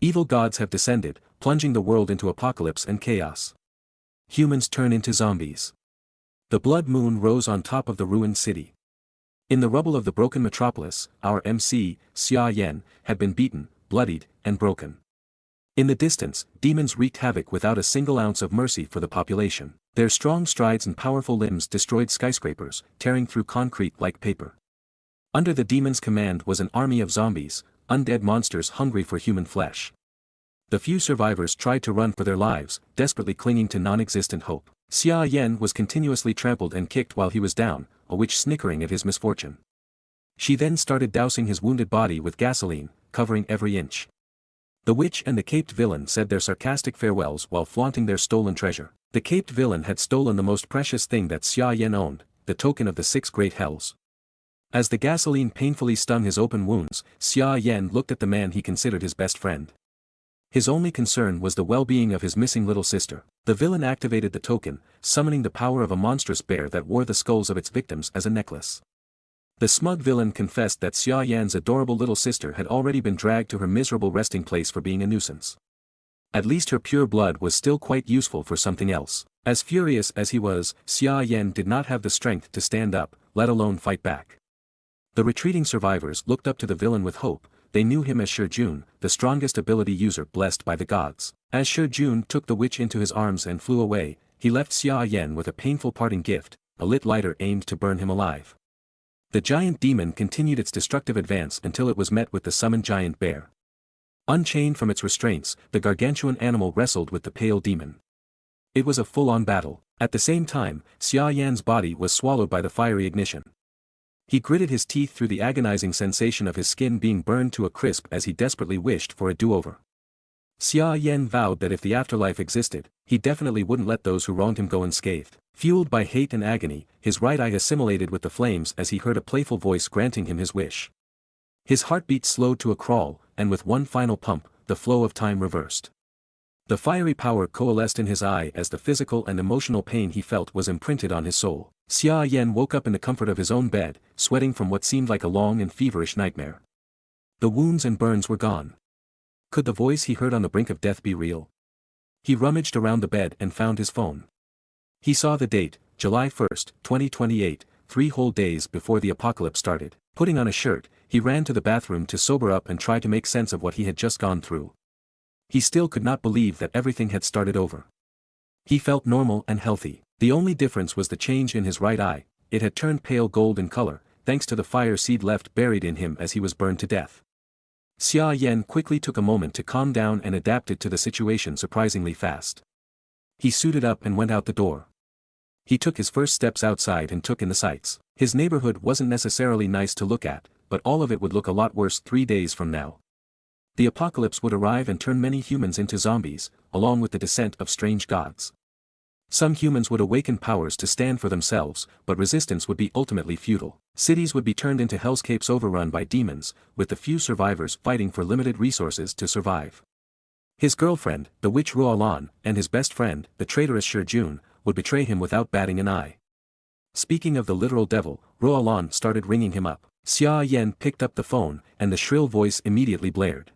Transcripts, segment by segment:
Evil gods have descended, plunging the world into apocalypse and chaos. Humans turn into zombies. The blood moon rose on top of the ruined city. In the rubble of the broken metropolis, our MC, Xia Yan, had been beaten, bloodied, and broken. In the distance, demons wreaked havoc without a single ounce of mercy for the population. Their strong strides and powerful limbs destroyed skyscrapers, tearing through concrete like paper. Under the demons' command was an army of zombies, undead monsters hungry for human flesh. The few survivors tried to run for their lives, desperately clinging to non-existent hope. Xia Yan was continuously trampled and kicked while he was down, a witch snickering at his misfortune. She then started dousing his wounded body with gasoline, covering every inch. The witch and the caped villain said their sarcastic farewells while flaunting their stolen treasure. The caped villain had stolen the most precious thing that Xia Yan owned, the token of the 6 great hells. As the gasoline painfully stung his open wounds, Xia Yan looked at the man he considered his best friend. His only concern was the well-being of his missing little sister. The villain activated the token, summoning the power of a monstrous bear that wore the skulls of its victims as a necklace. The smug villain confessed that Xia Yan's adorable little sister had already been dragged to her miserable resting place for being a nuisance. At least her pure blood was still quite useful for something else. As furious as he was, Xia Yan did not have the strength to stand up, let alone fight back. The retreating survivors looked up to the villain with hope. They knew him as Shijun, the strongest ability user blessed by the gods. As Shijun took the witch into his arms and flew away, he left Xia Yan with a painful parting gift, a lit lighter aimed to burn him alive. The giant demon continued its destructive advance until it was met with the summoned giant bear. Unchained from its restraints, the gargantuan animal wrestled with the pale demon. It was a full-on battle. At the same time, Xia Yan's body was swallowed by the fiery ignition. He gritted his teeth through the agonizing sensation of his skin being burned to a crisp as he desperately wished for a do-over. Xia Yan vowed that if the afterlife existed, he definitely wouldn't let those who wronged him go unscathed. Fueled by hate and agony, his right eye assimilated with the flames as he heard a playful voice granting him his wish. His heartbeat slowed to a crawl, and with one final pump, the flow of time reversed. The fiery power coalesced in his eye as the physical and emotional pain he felt was imprinted on his soul. Xia Yan woke up in the comfort of his own bed, sweating from what seemed like a long and feverish nightmare. The wounds and burns were gone. Could the voice he heard on the brink of death be real? He rummaged around the bed and found his phone. He saw the date, July 1st, 2028, 3 whole days before the apocalypse started. Putting on a shirt, he ran to the bathroom to sober up and try to make sense of what he had just gone through. He still could not believe that everything had started over. He felt normal and healthy. The only difference was the change in his right eye. It had turned pale gold in color, thanks to the fire seed left buried in him as he was burned to death. Xia Yan quickly took a moment to calm down and adapted to the situation surprisingly fast. He suited up and went out the door. He took his first steps outside and took in the sights. His neighborhood wasn't necessarily nice to look at, but all of it would look a lot worse 3 days from now. The apocalypse would arrive and turn many humans into zombies, along with the descent of strange gods. Some humans would awaken powers to stand for themselves, but resistance would be ultimately futile. Cities would be turned into hellscapes overrun by demons, with the few survivors fighting for limited resources to survive. His girlfriend, the witch Ruolan, and his best friend, the traitorous Shijun, would betray him without batting an eye. Speaking of the literal devil, Ruolan started ringing him up. Xia Yan picked up the phone, and the shrill voice immediately blared.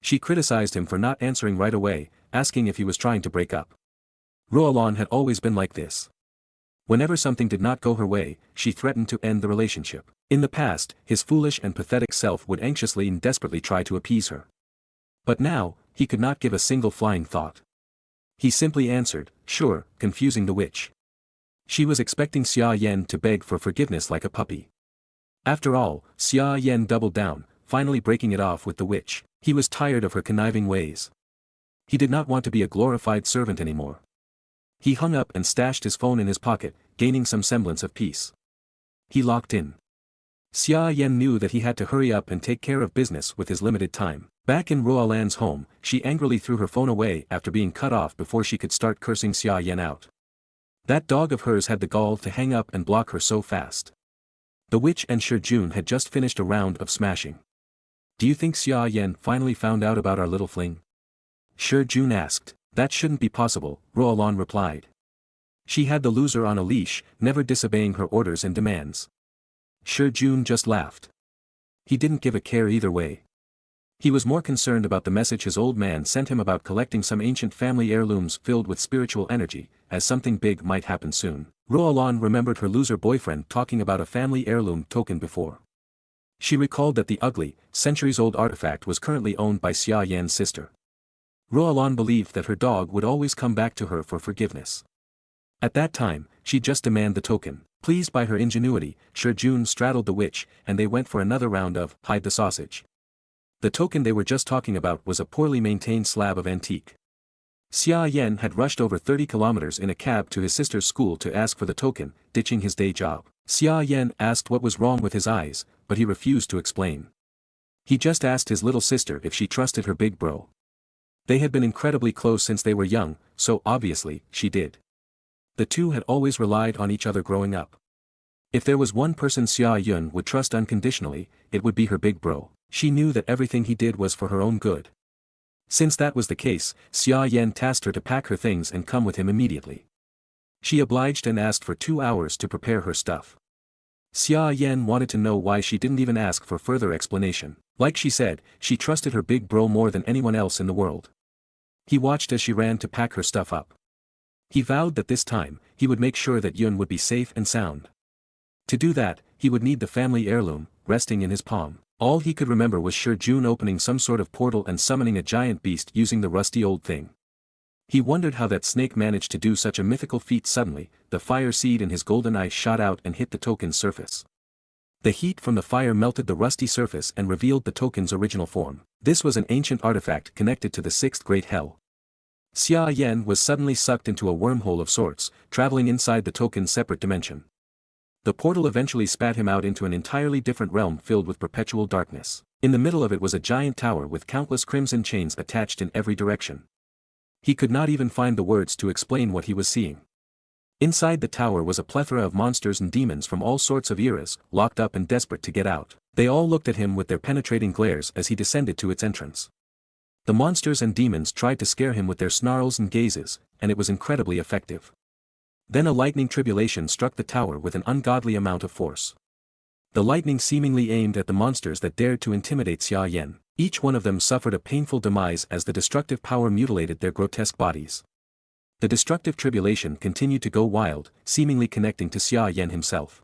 She criticized him for not answering right away, asking if he was trying to break up. Ruolan had always been like this. Whenever something did not go her way, she threatened to end the relationship. In the past, his foolish and pathetic self would anxiously and desperately try to appease her. But now, he could not give a single flying thought. He simply answered, sure, confusing the witch. She was expecting Xia Yan to beg for forgiveness like a puppy. After all, Xia Yan doubled down, finally breaking it off with the witch. He was tired of her conniving ways. He did not want to be a glorified servant anymore. He hung up and stashed his phone in his pocket, gaining some semblance of peace. He locked in. Xia Yan knew that he had to hurry up and take care of business with his limited time. Back in Ruolan's home, she angrily threw her phone away after being cut off before she could start cursing Xia Yan out. That dog of hers had the gall to hang up and block her so fast. The witch and Shijun had just finished a round of smashing. Do you think Xia Yan finally found out about our little fling? Shijun asked. That shouldn't be possible, Ruolan replied. She had the loser on a leash, never disobeying her orders and demands. Shijun just laughed. He didn't give a care either way. He was more concerned about the message his old man sent him about collecting some ancient family heirlooms filled with spiritual energy, as something big might happen soon. Roalan remembered her loser boyfriend talking about a family heirloom token before. She recalled that the ugly, centuries-old artifact was currently owned by Xia Yan's sister. Roalan believed that her dog would always come back to her for forgiveness. At that time, she'd just demand the token. Pleased by her ingenuity, Shi Jun straddled the witch, and they went for another round of hide the sausage. The token they were just talking about was a poorly maintained slab of antique. Xia Yan had rushed over 30 kilometers in a cab to his sister's school to ask for the token, ditching his day job. Xia Yan asked what was wrong with his eyes, but he refused to explain. He just asked his little sister if she trusted her big bro. They had been incredibly close since they were young, so obviously, she did. The two had always relied on each other growing up. If there was one person Xia Yun would trust unconditionally, it would be her big bro. She knew that everything he did was for her own good. Since that was the case, Xia Yan tasked her to pack her things and come with him immediately. She obliged and asked for 2 hours to prepare her stuff. Xia Yan wanted to know why she didn't even ask for further explanation. Like she said, she trusted her big bro more than anyone else in the world. He watched as she ran to pack her stuff up. He vowed that this time, he would make sure that Yun would be safe and sound. To do that, he would need the family heirloom, resting in his palm. All he could remember was Shi Jun opening some sort of portal and summoning a giant beast using the rusty old thing. He wondered how that snake managed to do such a mythical feat suddenly. The fire seed in his golden eye shot out and hit the token's surface. The heat from the fire melted the rusty surface and revealed the token's original form. This was an ancient artifact connected to the sixth great hell. Xia Yan was suddenly sucked into a wormhole of sorts, traveling inside the token's separate dimension. The portal eventually spat him out into an entirely different realm filled with perpetual darkness. In the middle of it was a giant tower with countless crimson chains attached in every direction. He could not even find the words to explain what he was seeing. Inside the tower was a plethora of monsters and demons from all sorts of eras, locked up and desperate to get out. They all looked at him with their penetrating glares as he descended to its entrance. The monsters and demons tried to scare him with their snarls and gazes, and it was incredibly effective. Then a lightning tribulation struck the tower with an ungodly amount of force. The lightning seemingly aimed at the monsters that dared to intimidate Xia Yan. Each one of them suffered a painful demise as the destructive power mutilated their grotesque bodies. The destructive tribulation continued to go wild, seemingly connecting to Xia Yan himself.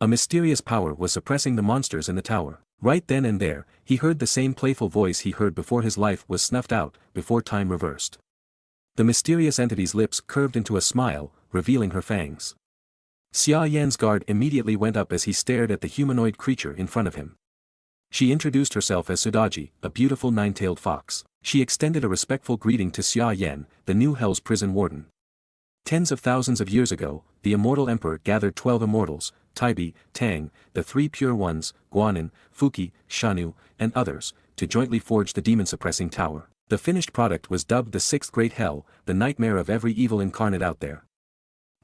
A mysterious power was suppressing the monsters in the tower. Right then and there, he heard the same playful voice he heard before his life was snuffed out, before time reversed. The mysterious entity's lips curved into a smile, revealing her fangs. Xia Yan's guard immediately went up as he stared at the humanoid creature in front of him. She introduced herself as Sudaji, a beautiful nine-tailed fox. She extended a respectful greeting to Xia Yan, the new Hell's prison warden. Tens of thousands of years ago, the immortal emperor gathered 12 immortals, Taibi, Tang, the 3 pure ones, Guanin, Fuki, Shanu, and others, to jointly forge the demon-suppressing tower. The finished product was dubbed the Sixth Great Hell, the nightmare of every evil incarnate out there.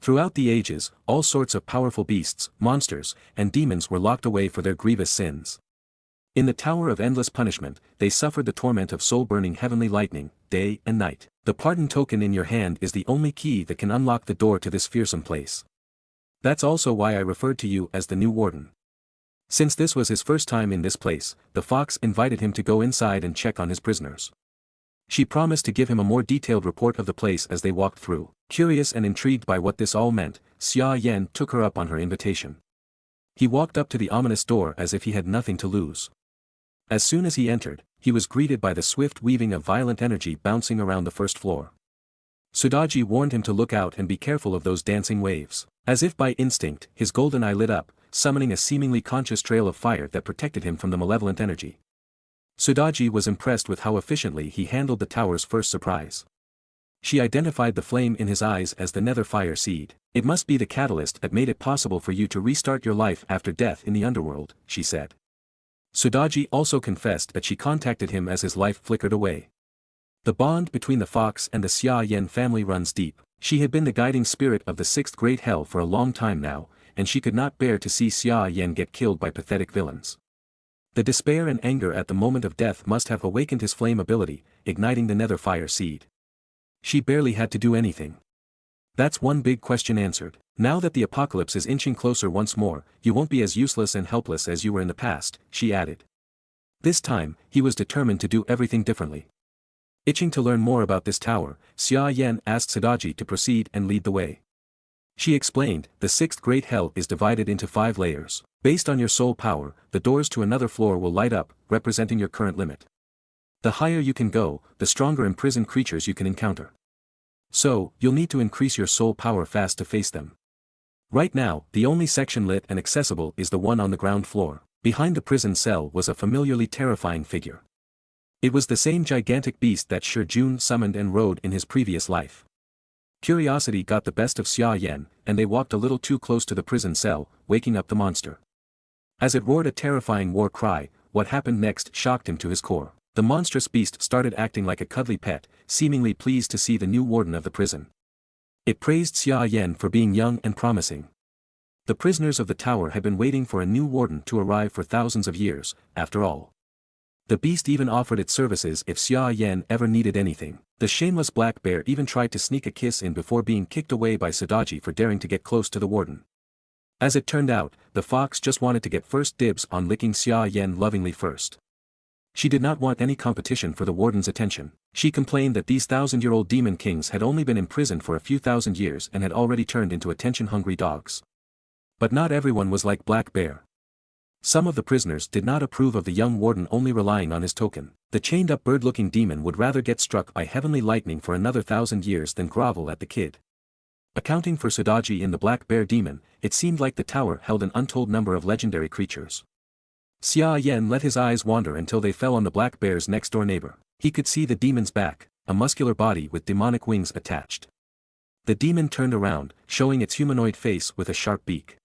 Throughout the ages, all sorts of powerful beasts, monsters, and demons were locked away for their grievous sins. In the Tower of Endless Punishment, they suffered the torment of soul-burning heavenly lightning, day and night. The pardon token in your hand is the only key that can unlock the door to this fearsome place. That's also why I referred to you as the new warden. Since this was his first time in this place, the fox invited him to go inside and check on his prisoners. She promised to give him a more detailed report of the place as they walked through. Curious and intrigued by what this all meant, Xia Yan took her up on her invitation. He walked up to the ominous door as if he had nothing to lose. As soon as he entered, he was greeted by the swift weaving of violent energy bouncing around the first floor. Sudaji warned him to look out and be careful of those dancing waves. As if by instinct, his golden eye lit up, summoning a seemingly conscious trail of fire that protected him from the malevolent energy. Sudaji was impressed with how efficiently he handled the tower's first surprise. She identified the flame in his eyes as the nether fire seed. It must be the catalyst that made it possible for you to restart your life after death in the underworld, she said. Sudaji also confessed that she contacted him as his life flickered away. The bond between the fox and the Xia Yan family runs deep. She had been the guiding spirit of the sixth great hell for a long time now, and she could not bear to see Xia Yan get killed by pathetic villains. The despair and anger at the moment of death must have awakened his flame ability, igniting the nether fire seed. She barely had to do anything. That's one big question answered. Now that the apocalypse is inching closer once more, you won't be as useless and helpless as you were in the past, she added. This time, he was determined to do everything differently. Itching to learn more about this tower, Xia Yan asked Sadaji to proceed and lead the way. She explained, the sixth great hell is divided into 5 layers. Based on your soul power, the doors to another floor will light up, representing your current limit. The higher you can go, the stronger imprisoned creatures you can encounter. So, you'll need to increase your soul power fast to face them. Right now, the only section lit and accessible is the one on the ground floor. Behind the prison cell was a familiarly terrifying figure. It was the same gigantic beast that Shi Jun summoned and rode in his previous life. Curiosity got the best of Xia Yan, and they walked a little too close to the prison cell, waking up the monster. As it roared a terrifying war cry, what happened next shocked him to his core. The monstrous beast started acting like a cuddly pet, seemingly pleased to see the new warden of the prison. It praised Xia Yan for being young and promising. The prisoners of the tower had been waiting for a new warden to arrive for thousands of years, after all. The beast even offered its services if Xia Yan ever needed anything. The shameless black bear even tried to sneak a kiss in before being kicked away by Sadaji for daring to get close to the warden. As it turned out, the fox just wanted to get first dibs on licking Xia Yan lovingly first. She did not want any competition for the warden's attention. She complained that these 1,000-year-old demon kings had only been imprisoned for a few thousand years and had already turned into attention-hungry dogs. But not everyone was like Black Bear. Some of the prisoners did not approve of the young warden only relying on his token. The chained-up bird-looking demon would rather get struck by heavenly lightning for another 1,000 years than grovel at the kid. Accounting for Sadaji in the Black Bear demon, it seemed like the tower held an untold number of legendary creatures. Xia Yan let his eyes wander until they fell on the Black Bear's next-door neighbor. He could see the demon's back, a muscular body with demonic wings attached. The demon turned around, showing its humanoid face with a sharp beak.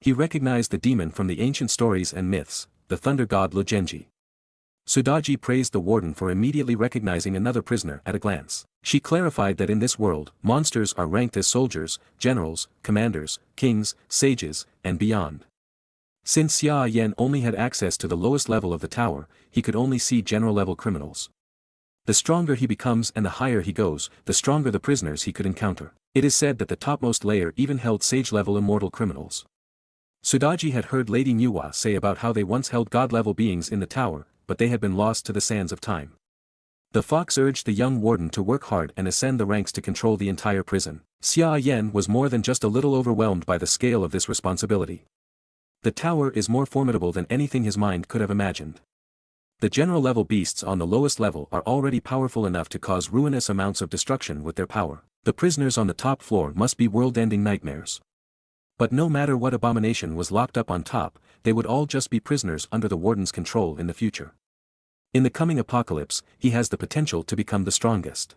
He recognized the demon from the ancient stories and myths, the thunder god Lugenji. Sadaji praised the warden for immediately recognizing another prisoner at a glance. She clarified that in this world, monsters are ranked as soldiers, generals, commanders, kings, sages, and beyond. Since Xia Yan only had access to the lowest level of the tower, he could only see general-level criminals. The stronger he becomes and the higher he goes, the stronger the prisoners he could encounter. It is said that the topmost layer even held sage-level immortal criminals. Sadaji had heard Lady Nuwa say about how they once held god-level beings in the tower, but they had been lost to the sands of time. The fox urged the young warden to work hard and ascend the ranks to control the entire prison. Xia Yan was more than just a little overwhelmed by the scale of this responsibility. The tower is more formidable than anything his mind could have imagined. The general-level beasts on the lowest level are already powerful enough to cause ruinous amounts of destruction with their power. The prisoners on the top floor must be world-ending nightmares. But no matter what abomination was locked up on top, they would all just be prisoners under the warden's control in the future. In the coming apocalypse, he has the potential to become the strongest.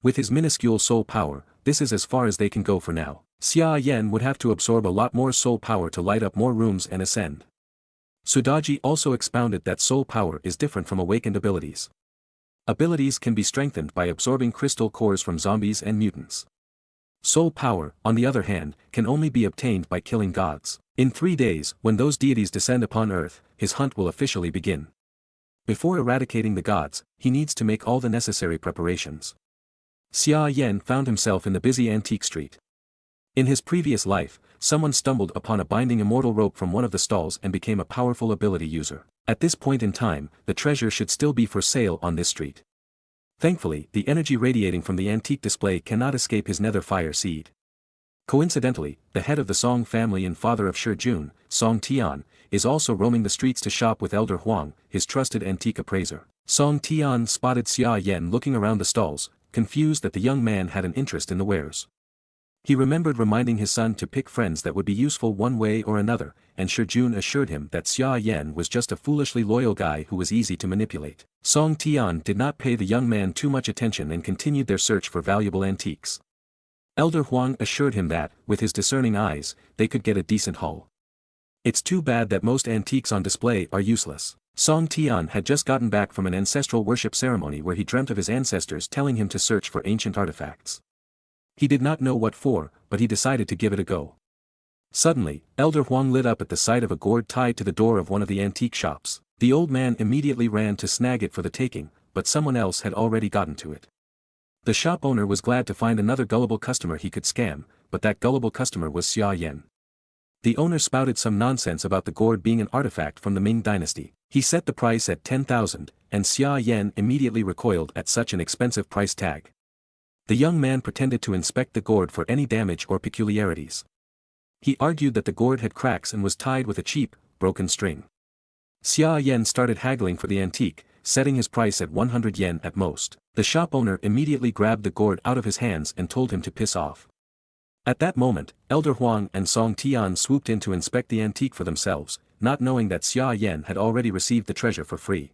With his minuscule soul power, this is as far as they can go for now. Xia Yan would have to absorb a lot more soul power to light up more rooms and ascend. Sadaji also expounded that soul power is different from awakened abilities. Abilities can be strengthened by absorbing crystal cores from zombies and mutants. Soul power, on the other hand, can only be obtained by killing gods. In 3 days, when those deities descend upon Earth, his hunt will officially begin. Before eradicating the gods, he needs to make all the necessary preparations. Xia Yan found himself in the busy antique street. In his previous life, someone stumbled upon a binding immortal rope from one of the stalls and became a powerful ability user. At this point in time, the treasure should still be for sale on this street. Thankfully, the energy radiating from the antique display cannot escape his nether fire seed. Coincidentally, the head of the Song family and father of Shi Jun, Song Tian, is also roaming the streets to shop with Elder Huang, his trusted antique appraiser. Song Tian spotted Xia Yan looking around the stalls, confused that the young man had an interest in the wares. He remembered reminding his son to pick friends that would be useful one way or another, and Shi Jun assured him that Xia Yan was just a foolishly loyal guy who was easy to manipulate. Song Tian did not pay the young man too much attention and continued their search for valuable antiques. Elder Huang assured him that, with his discerning eyes, they could get a decent haul. It's too bad that most antiques on display are useless. Song Tian had just gotten back from an ancestral worship ceremony where he dreamt of his ancestors telling him to search for ancient artifacts. He did not know what for, but he decided to give it a go. Suddenly, Elder Huang lit up at the sight of a gourd tied to the door of one of the antique shops. The old man immediately ran to snag it for the taking, but someone else had already gotten to it. The shop owner was glad to find another gullible customer he could scam, but that gullible customer was Xia Yan. The owner spouted some nonsense about the gourd being an artifact from the Ming dynasty. He set the price at 10,000, and Xia Yan immediately recoiled at such an expensive price tag. The young man pretended to inspect the gourd for any damage or peculiarities. He argued that the gourd had cracks and was tied with a cheap, broken string. Xia Yan started haggling for the antique, setting his price at 100 yen at most. The shop owner immediately grabbed the gourd out of his hands and told him to piss off. At that moment, Elder Huang and Song Tian swooped in to inspect the antique for themselves, not knowing that Xia Yan had already received the treasure for free.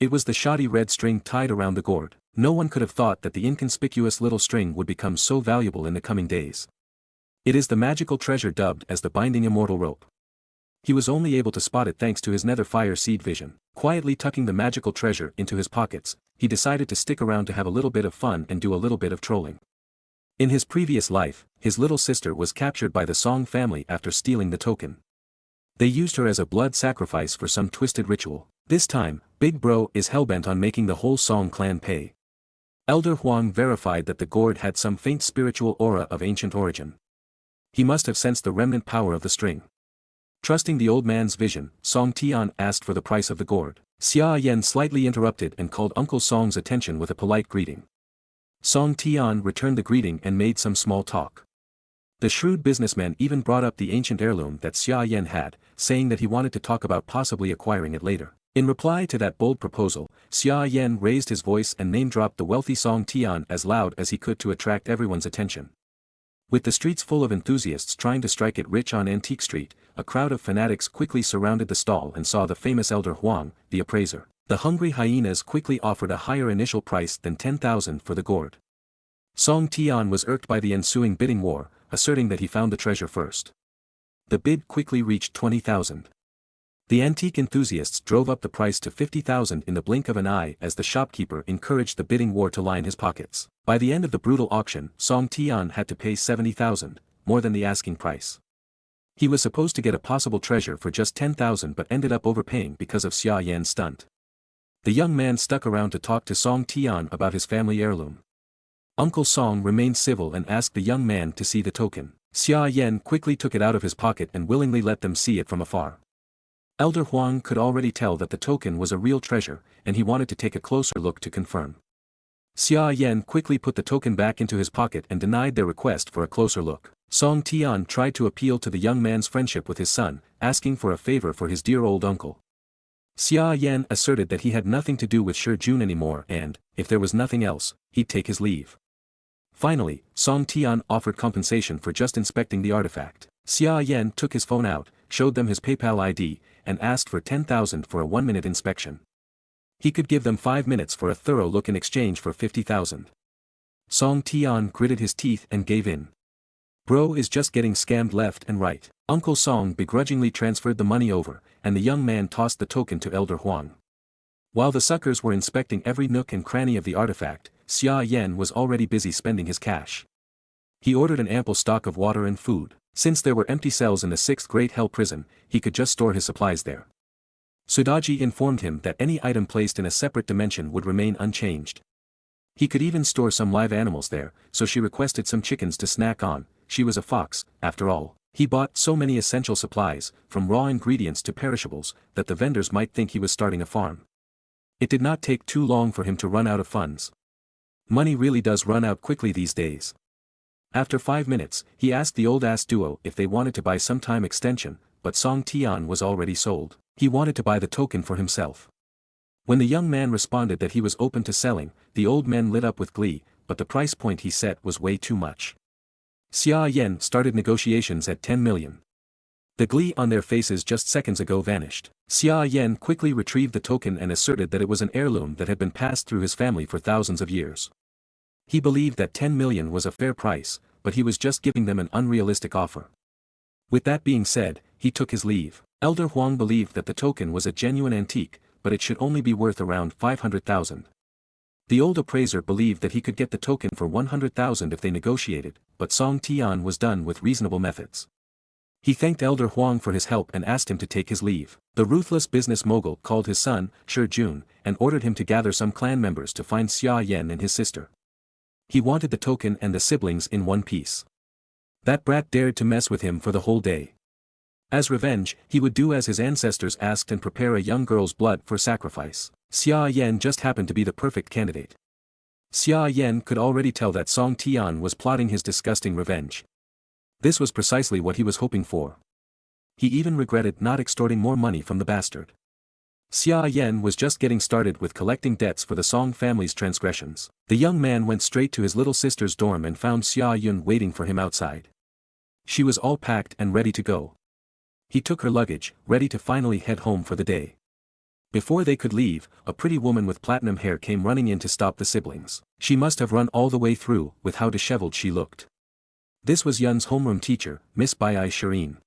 It was the shoddy red string tied around the gourd. No one could have thought that the inconspicuous little string would become so valuable in the coming days. It is the magical treasure dubbed as the binding immortal rope. He was only able to spot it thanks to his nether fire seed vision. Quietly tucking the magical treasure into his pockets, he decided to stick around to have a little bit of fun and do a little bit of trolling. In his previous life, his little sister was captured by the Song family after stealing the token. They used her as a blood sacrifice for some twisted ritual. This time, Big Bro is hellbent on making the whole Song clan pay. Elder Huang verified that the gourd had some faint spiritual aura of ancient origin. He must have sensed the remnant power of the string. Trusting the old man's vision, Song Tian asked for the price of the gourd. Xia Yan slightly interrupted and called Uncle Song's attention with a polite greeting. Song Tian returned the greeting and made some small talk. The shrewd businessman even brought up the ancient heirloom that Xia Yan had, saying that he wanted to talk about possibly acquiring it later. In reply to that bold proposal, Xia Yan raised his voice and name-dropped the wealthy Song Tian as loud as he could to attract everyone's attention. With the streets full of enthusiasts trying to strike it rich on Antique Street, a crowd of fanatics quickly surrounded the stall and saw the famous Elder Huang, the appraiser. The hungry hyenas quickly offered a higher initial price than 10,000 for the gourd. Song Tian was irked by the ensuing bidding war, asserting that he found the treasure first. The bid quickly reached 20,000. The antique enthusiasts drove up the price to 50,000 in the blink of an eye as the shopkeeper encouraged the bidding war to line his pockets. By the end of the brutal auction, Song Tian had to pay 70,000, more than the asking price. He was supposed to get a possible treasure for just 10,000 but ended up overpaying because of Xia Yan's stunt. The young man stuck around to talk to Song Tian about his family heirloom. Uncle Song remained civil and asked the young man to see the token. Xia Yan quickly took it out of his pocket and willingly let them see it from afar. Elder Huang could already tell that the token was a real treasure, and he wanted to take a closer look to confirm. Xia Yan quickly put the token back into his pocket and denied their request for a closer look. Song Tian tried to appeal to the young man's friendship with his son, asking for a favor for his dear old uncle. Xia Yan asserted that he had nothing to do with Shi Jun anymore and, if there was nothing else, he'd take his leave. Finally, Song Tian offered compensation for just inspecting the artifact. Xia Yan took his phone out, showed them his PayPal ID, and asked for 10,000 for a 1-minute inspection. He could give them 5 minutes for a thorough look in exchange for 50,000. Song Tian gritted his teeth and gave in. Bro is just getting scammed left and right. Uncle Song begrudgingly transferred the money over, and the young man tossed the token to Elder Huang. While the suckers were inspecting every nook and cranny of the artifact, Xia Yan was already busy spending his cash. He ordered an ample stock of water and food. Since there were empty cells in the 6th Great Hell Prison, he could just store his supplies there. Sudaji informed him that any item placed in a separate dimension would remain unchanged. He could even store some live animals there, so she requested some chickens to snack on. She was a fox, after all. He bought so many essential supplies, from raw ingredients to perishables, that the vendors might think he was starting a farm. It did not take too long for him to run out of funds. Money really does run out quickly these days. After 5 minutes, he asked the old-ass duo if they wanted to buy some time extension, but Song Tian was already sold. He wanted to buy the token for himself. When the young man responded that he was open to selling, the old men lit up with glee, but the price point he set was way too much. Xia Yan started negotiations at 10 million. The glee on their faces just seconds ago vanished. Xia Yan quickly retrieved the token and asserted that it was an heirloom that had been passed through his family for thousands of years. He believed that 10 million was a fair price, but he was just giving them an unrealistic offer. With that being said, he took his leave. Elder Huang believed that the token was a genuine antique, but it should only be worth around 500,000. The old appraiser believed that he could get the token for 100,000 if they negotiated, but Song Tian was done with reasonable methods. He thanked Elder Huang for his help and asked him to take his leave. The ruthless business mogul called his son, Shi Jun, and ordered him to gather some clan members to find Xia Yan and his sister. He wanted the token and the siblings in one piece. That brat dared to mess with him for the whole day. As revenge, he would do as his ancestors asked and prepare a young girl's blood for sacrifice. Xia Yan just happened to be the perfect candidate. Xia Yan could already tell that Song Tian was plotting his disgusting revenge. This was precisely what he was hoping for. He even regretted not extorting more money from the bastard. Xia Yan was just getting started with collecting debts for the Song family's transgressions. The young man went straight to his little sister's dorm and found Xia Yun waiting for him outside. She was all packed and ready to go. He took her luggage, ready to finally head home for the day. Before they could leave, a pretty woman with platinum hair came running in to stop the siblings. She must have run all the way through, with how disheveled she looked. This was Yun's homeroom teacher, Miss Bai Shireen.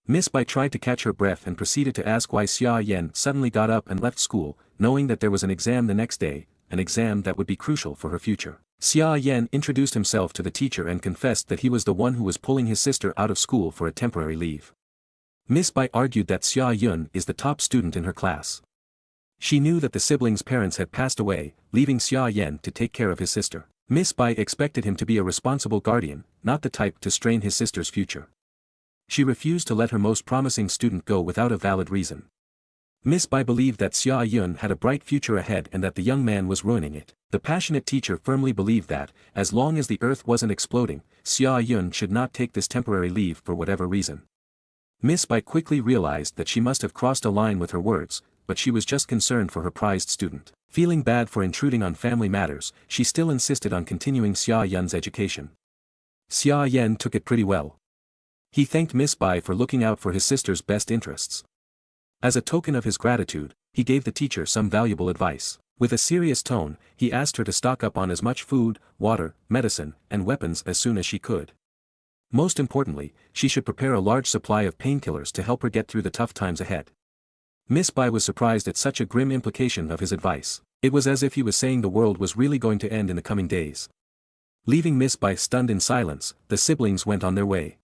Miss Bai tried to catch her breath and proceeded to ask why Xia Yan suddenly got up and left school, knowing that there was an exam the next day, an exam that would be crucial for her future. Xia Yan introduced himself to the teacher and confessed that he was the one who was pulling his sister out of school for a temporary leave. Miss Bai argued that Xia Yun is the top student in her class. She knew that the siblings' parents had passed away, leaving Xia Yan to take care of his sister. Miss Bai expected him to be a responsible guardian, not the type to strain his sister's future. She refused to let her most promising student go without a valid reason. Miss Bai believed that Xia Yun had a bright future ahead and that the young man was ruining it. The passionate teacher firmly believed that, as long as the earth wasn't exploding, Xia Yun should not take this temporary leave for whatever reason. Miss Bai quickly realized that she must have crossed a line with her words, but she was just concerned for her prized student. Feeling bad for intruding on family matters, she still insisted on continuing Xia Yun's education. Xia Yan took it pretty well. He thanked Miss Bai for looking out for his sister's best interests. As a token of his gratitude, he gave the teacher some valuable advice. With a serious tone, he asked her to stock up on as much food, water, medicine, and weapons as soon as she could. Most importantly, she should prepare a large supply of painkillers to help her get through the tough times ahead. Miss Bai was surprised at such a grim implication of his advice. It was as if he was saying the world was really going to end in the coming days. Leaving Miss Bai stunned in silence, the siblings went on their way.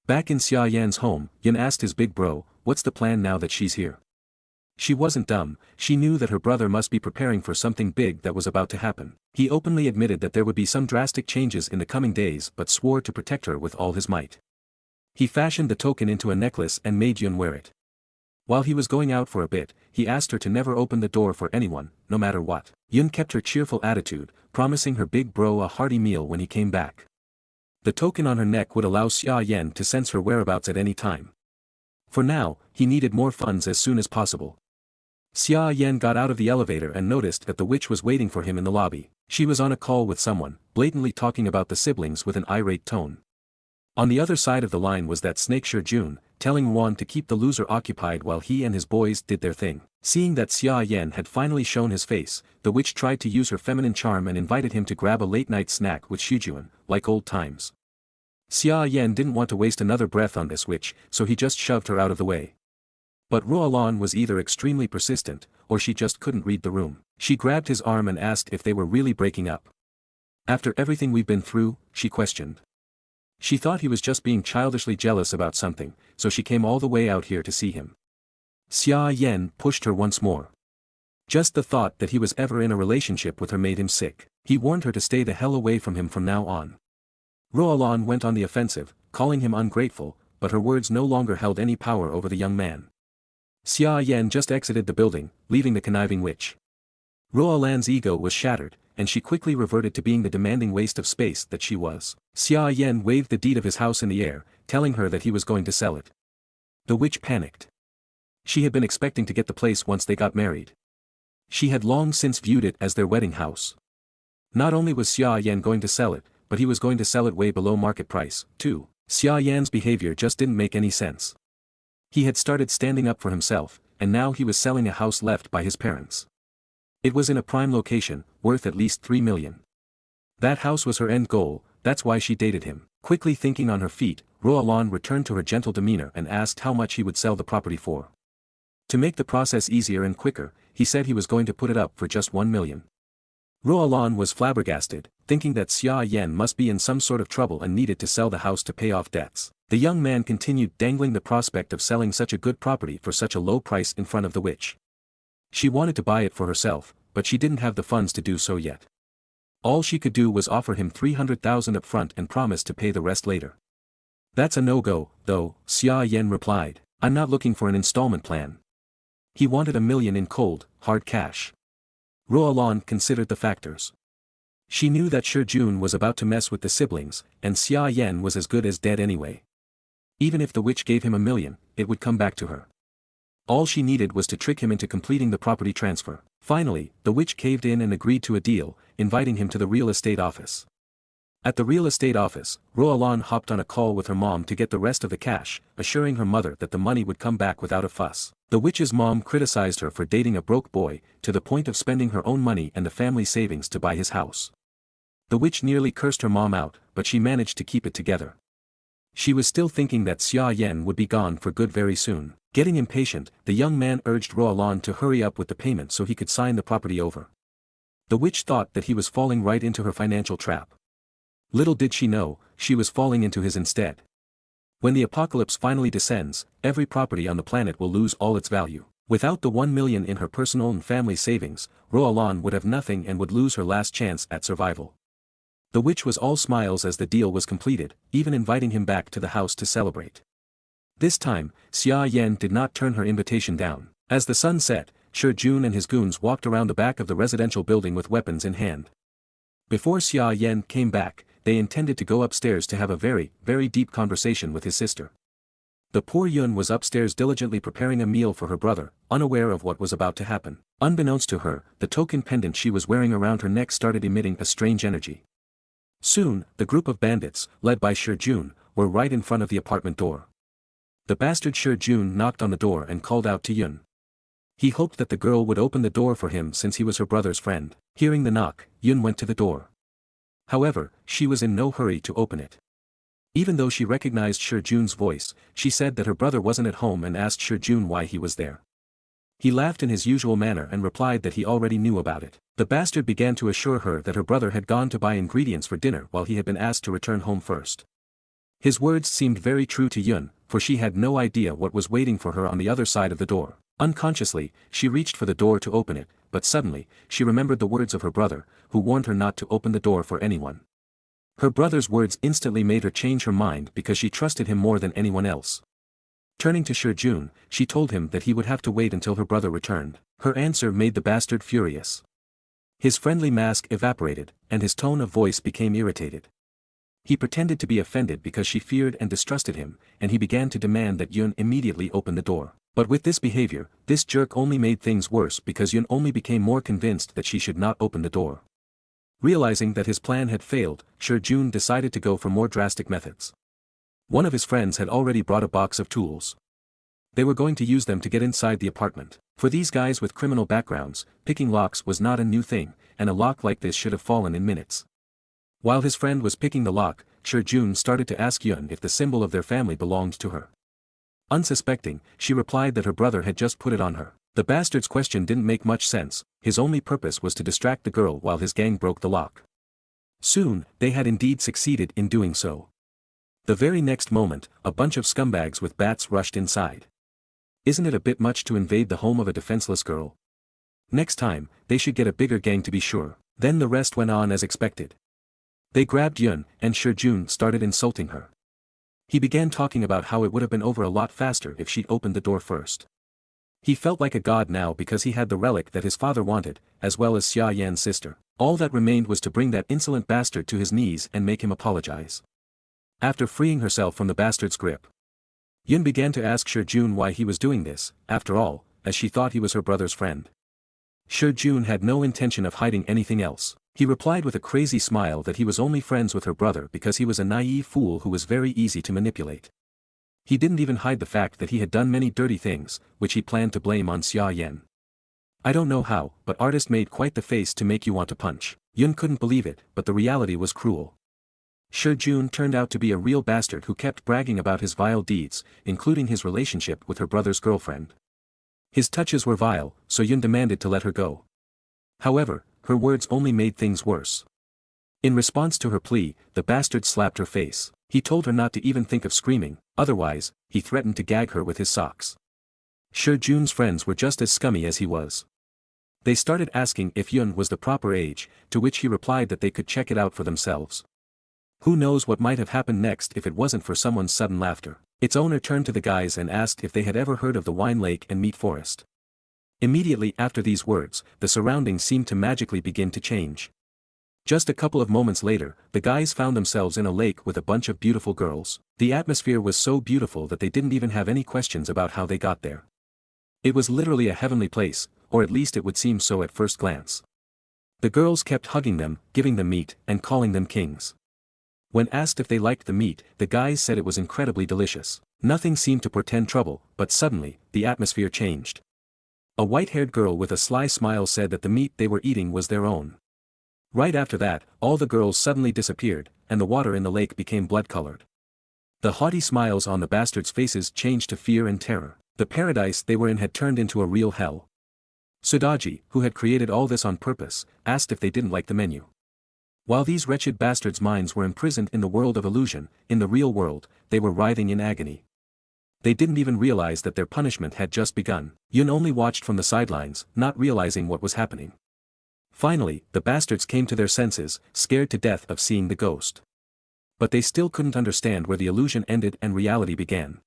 Back in Xia Yan's home, Yun asked his big bro, "What's the plan now that she's here?" She wasn't dumb, she knew that her brother must be preparing for something big that was about to happen. He openly admitted that there would be some drastic changes in the coming days but swore to protect her with all his might. He fashioned the token into a necklace and made Yun wear it. While he was going out for a bit, he asked her to never open the door for anyone, no matter what. Yun kept her cheerful attitude, promising her big bro a hearty meal when he came back. The token on her neck would allow Xia Yan to sense her whereabouts at any time. For now, he needed more funds as soon as possible. Xia Yan got out of the elevator and noticed that the witch was waiting for him in the lobby. She was on a call with someone, blatantly talking about the siblings with an irate tone. On the other side of the line was that snake Jun, telling Wan to keep the loser occupied while he and his boys did their thing. Seeing that Xia Yan had finally shown his face, the witch tried to use her feminine charm and invited him to grab a late-night snack with Shujun, like old times. Xia Yan didn't want to waste another breath on this witch, so he just shoved her out of the way. But Ruolan was either extremely persistent, or she just couldn't read the room. She grabbed his arm and asked if they were really breaking up. "After everything we've been through?" she questioned. She thought he was just being childishly jealous about something, so she came all the way out here to see him. Xia Yan pushed her once more. Just the thought that he was ever in a relationship with her made him sick. He warned her to stay the hell away from him from now on. Ruolan went on the offensive, calling him ungrateful, but her words no longer held any power over the young man. Xia Yan just exited the building, leaving the conniving witch. Ruolan's ego was shattered, and she quickly reverted to being the demanding waste of space that she was. Xia Yan waved the deed of his house in the air, telling her that he was going to sell it. The witch panicked. She had been expecting to get the place once they got married. She had long since viewed it as their wedding house. Not only was Xia Yan going to sell it, but he was going to sell it way below market price, too. Xia Yan's behavior just didn't make any sense. He had started standing up for himself, and now he was selling a house left by his parents. It was in a prime location, worth at least 3 million. That house was her end goal, that's why she dated him. Quickly thinking on her feet, Ruolan returned to her gentle demeanor and asked how much he would sell the property for. To make the process easier and quicker, he said he was going to put it up for just 1 million. Ruolan was flabbergasted, thinking that Xia Yan must be in some sort of trouble and needed to sell the house to pay off debts. The young man continued dangling the prospect of selling such a good property for such a low price in front of the witch. She wanted to buy it for herself, but she didn't have the funds to do so yet. All she could do was offer him 300,000 up front and promise to pay the rest later. That's a no-go, though, Xia Yan replied. I'm not looking for an installment plan. He wanted 1 million in cold, hard cash. Roalan considered the factors. She knew that Shi Jun was about to mess with the siblings, and Xia Yan was as good as dead anyway. Even if the witch gave him 1 million, it would come back to her. All she needed was to trick him into completing the property transfer. Finally, the witch caved in and agreed to a deal, inviting him to the real estate office. At the real estate office, Roalan hopped on a call with her mom to get the rest of the cash, assuring her mother that the money would come back without a fuss. The witch's mom criticized her for dating a broke boy, to the point of spending her own money and the family savings to buy his house. The witch nearly cursed her mom out, but she managed to keep it together. She was still thinking that Xia Yan would be gone for good very soon. Getting impatient, the young man urged Roalan to hurry up with the payment so he could sign the property over. The witch thought that he was falling right into her financial trap. Little did she know, she was falling into his instead. When the apocalypse finally descends, every property on the planet will lose all its value. Without the 1 million in her personal and family savings, Roalan would have nothing and would lose her last chance at survival. The witch was all smiles as the deal was completed, even inviting him back to the house to celebrate. This time, Xia Yan did not turn her invitation down. As the sun set, Shi Jun and his goons walked around the back of the residential building with weapons in hand. Before Xia Yan came back, they intended to go upstairs to have a very, very deep conversation with his sister. The poor Yun was upstairs diligently preparing a meal for her brother, unaware of what was about to happen. Unbeknownst to her, the token pendant she was wearing around her neck started emitting a strange energy. Soon, the group of bandits, led by Shi Jun, were right in front of the apartment door. The bastard Shi Jun knocked on the door and called out to Yun. He hoped that the girl would open the door for him since he was her brother's friend. Hearing the knock, Yun went to the door. However, she was in no hurry to open it. Even though she recognized Shi Jun's voice, she said that her brother wasn't at home and asked Shi Jun why he was there. He laughed in his usual manner and replied that he already knew about it. The bastard began to assure her that her brother had gone to buy ingredients for dinner while he had been asked to return home first. His words seemed very true to Yun, for she had no idea what was waiting for her on the other side of the door. Unconsciously, she reached for the door to open it, but suddenly, she remembered the words of her brother, who warned her not to open the door for anyone. Her brother's words instantly made her change her mind because she trusted him more than anyone else. Turning to Shi Jun, she told him that he would have to wait until her brother returned. Her answer made the bastard furious. His friendly mask evaporated, and his tone of voice became irritated. He pretended to be offended because she feared and distrusted him, and he began to demand that Yun immediately open the door. But with this behavior, this jerk only made things worse because Yun only became more convinced that she should not open the door. Realizing that his plan had failed, Shi Jun decided to go for more drastic methods. One of his friends had already brought a box of tools. They were going to use them to get inside the apartment. For these guys with criminal backgrounds, picking locks was not a new thing, and a lock like this should have fallen in minutes. While his friend was picking the lock, Shi Jun started to ask Yun if the symbol of their family belonged to her. Unsuspecting, she replied that her brother had just put it on her. The bastard's question didn't make much sense, his only purpose was to distract the girl while his gang broke the lock. Soon, they had indeed succeeded in doing so. The very next moment, a bunch of scumbags with bats rushed inside. Isn't it a bit much to invade the home of a defenseless girl? Next time, they should get a bigger gang to be sure. Then the rest went on as expected. They grabbed Yun, and Shi Jun started insulting her. He began talking about how it would have been over a lot faster if she'd opened the door first. He felt like a god now because he had the relic that his father wanted, as well as Xia Yan's sister. All that remained was to bring that insolent bastard to his knees and make him apologize. After freeing herself from the bastard's grip, Yun began to ask Shi Jun why he was doing this, after all, as she thought he was her brother's friend. Shi Jun had no intention of hiding anything else. He replied with a crazy smile that he was only friends with her brother because he was a naive fool who was very easy to manipulate. He didn't even hide the fact that he had done many dirty things, which he planned to blame on Xia Yan. I don't know how, but artist made quite the face to make you want to punch. Yun couldn't believe it, but the reality was cruel. Shi Jun turned out to be a real bastard who kept bragging about his vile deeds, including his relationship with her brother's girlfriend. His touches were vile, so Yun demanded to let her go. However, her words only made things worse. In response to her plea, the bastard slapped her face. He told her not to even think of screaming, otherwise, he threatened to gag her with his socks. Shi Jun's friends were just as scummy as he was. They started asking if Yun was the proper age, to which he replied that they could check it out for themselves. Who knows what might have happened next if it wasn't for someone's sudden laughter. Its owner turned to the guys and asked if they had ever heard of the wine lake and meat forest. Immediately after these words, the surroundings seemed to magically begin to change. Just a couple of moments later, the guys found themselves in a lake with a bunch of beautiful girls. The atmosphere was so beautiful that they didn't even have any questions about how they got there. It was literally a heavenly place, or at least it would seem so at first glance. The girls kept hugging them, giving them meat, and calling them kings. When asked if they liked the meat, the guys said it was incredibly delicious. Nothing seemed to portend trouble, but suddenly, the atmosphere changed. A white-haired girl with a sly smile said that the meat they were eating was their own. Right after that, all the girls suddenly disappeared, and the water in the lake became blood-colored. The haughty smiles on the bastards' faces changed to fear and terror. The paradise they were in had turned into a real hell. Sudaji, who had created all this on purpose, asked if they didn't like the menu. While these wretched bastards' minds were imprisoned in the world of illusion, in the real world, they were writhing in agony. They didn't even realize that their punishment had just begun. Yun only watched from the sidelines, not realizing what was happening. Finally, the bastards came to their senses, scared to death of seeing the ghost. But they still couldn't understand where the illusion ended and reality began.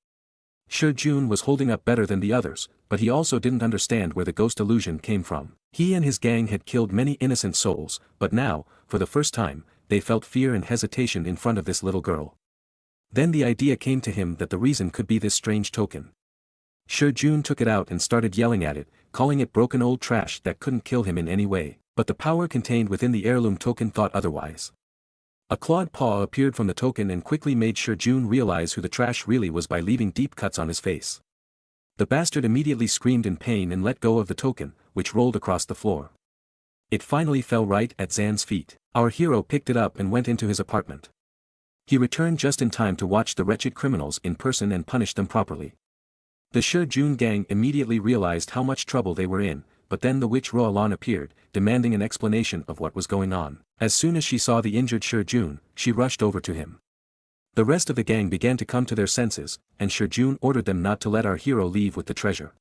Jun was holding up better than the others, but he also didn't understand where the ghost illusion came from. He and his gang had killed many innocent souls, but now, for the first time, they felt fear and hesitation in front of this little girl. Then the idea came to him that the reason could be this strange token. Jun took it out and started yelling at it, calling it broken old trash that couldn't kill him in any way, but the power contained within the heirloom token thought otherwise. A clawed paw appeared from the token and quickly made Jun realize who the trash really was by leaving deep cuts on his face. The bastard immediately screamed in pain and let go of the token, which rolled across the floor. It finally fell right at Zan's feet. Our hero picked it up and went into his apartment. He returned just in time to watch the wretched criminals in person and punish them properly. The Jun gang immediately realized how much trouble they were in, but then the witch Roalan appeared, demanding an explanation of what was going on. As soon as she saw the injured Jun, she rushed over to him. The rest of the gang began to come to their senses, and Jun ordered them not to let our hero leave with the treasure.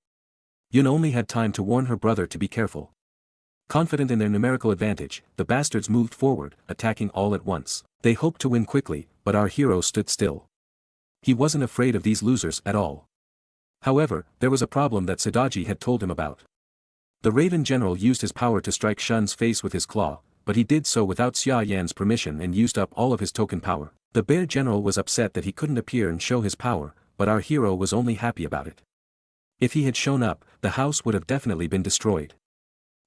Yun only had time to warn her brother to be careful. Confident in their numerical advantage, the bastards moved forward, attacking all at once. They hoped to win quickly, but our hero stood still. He wasn't afraid of these losers at all. However, there was a problem that Sudaji had told him about. The Raven General used his power to strike Shun's face with his claw, but he did so without Xia Yan's permission and used up all of his token power. The Bear General was upset that he couldn't appear and show his power, but our hero was only happy about it. If he had shown up, the house would have definitely been destroyed.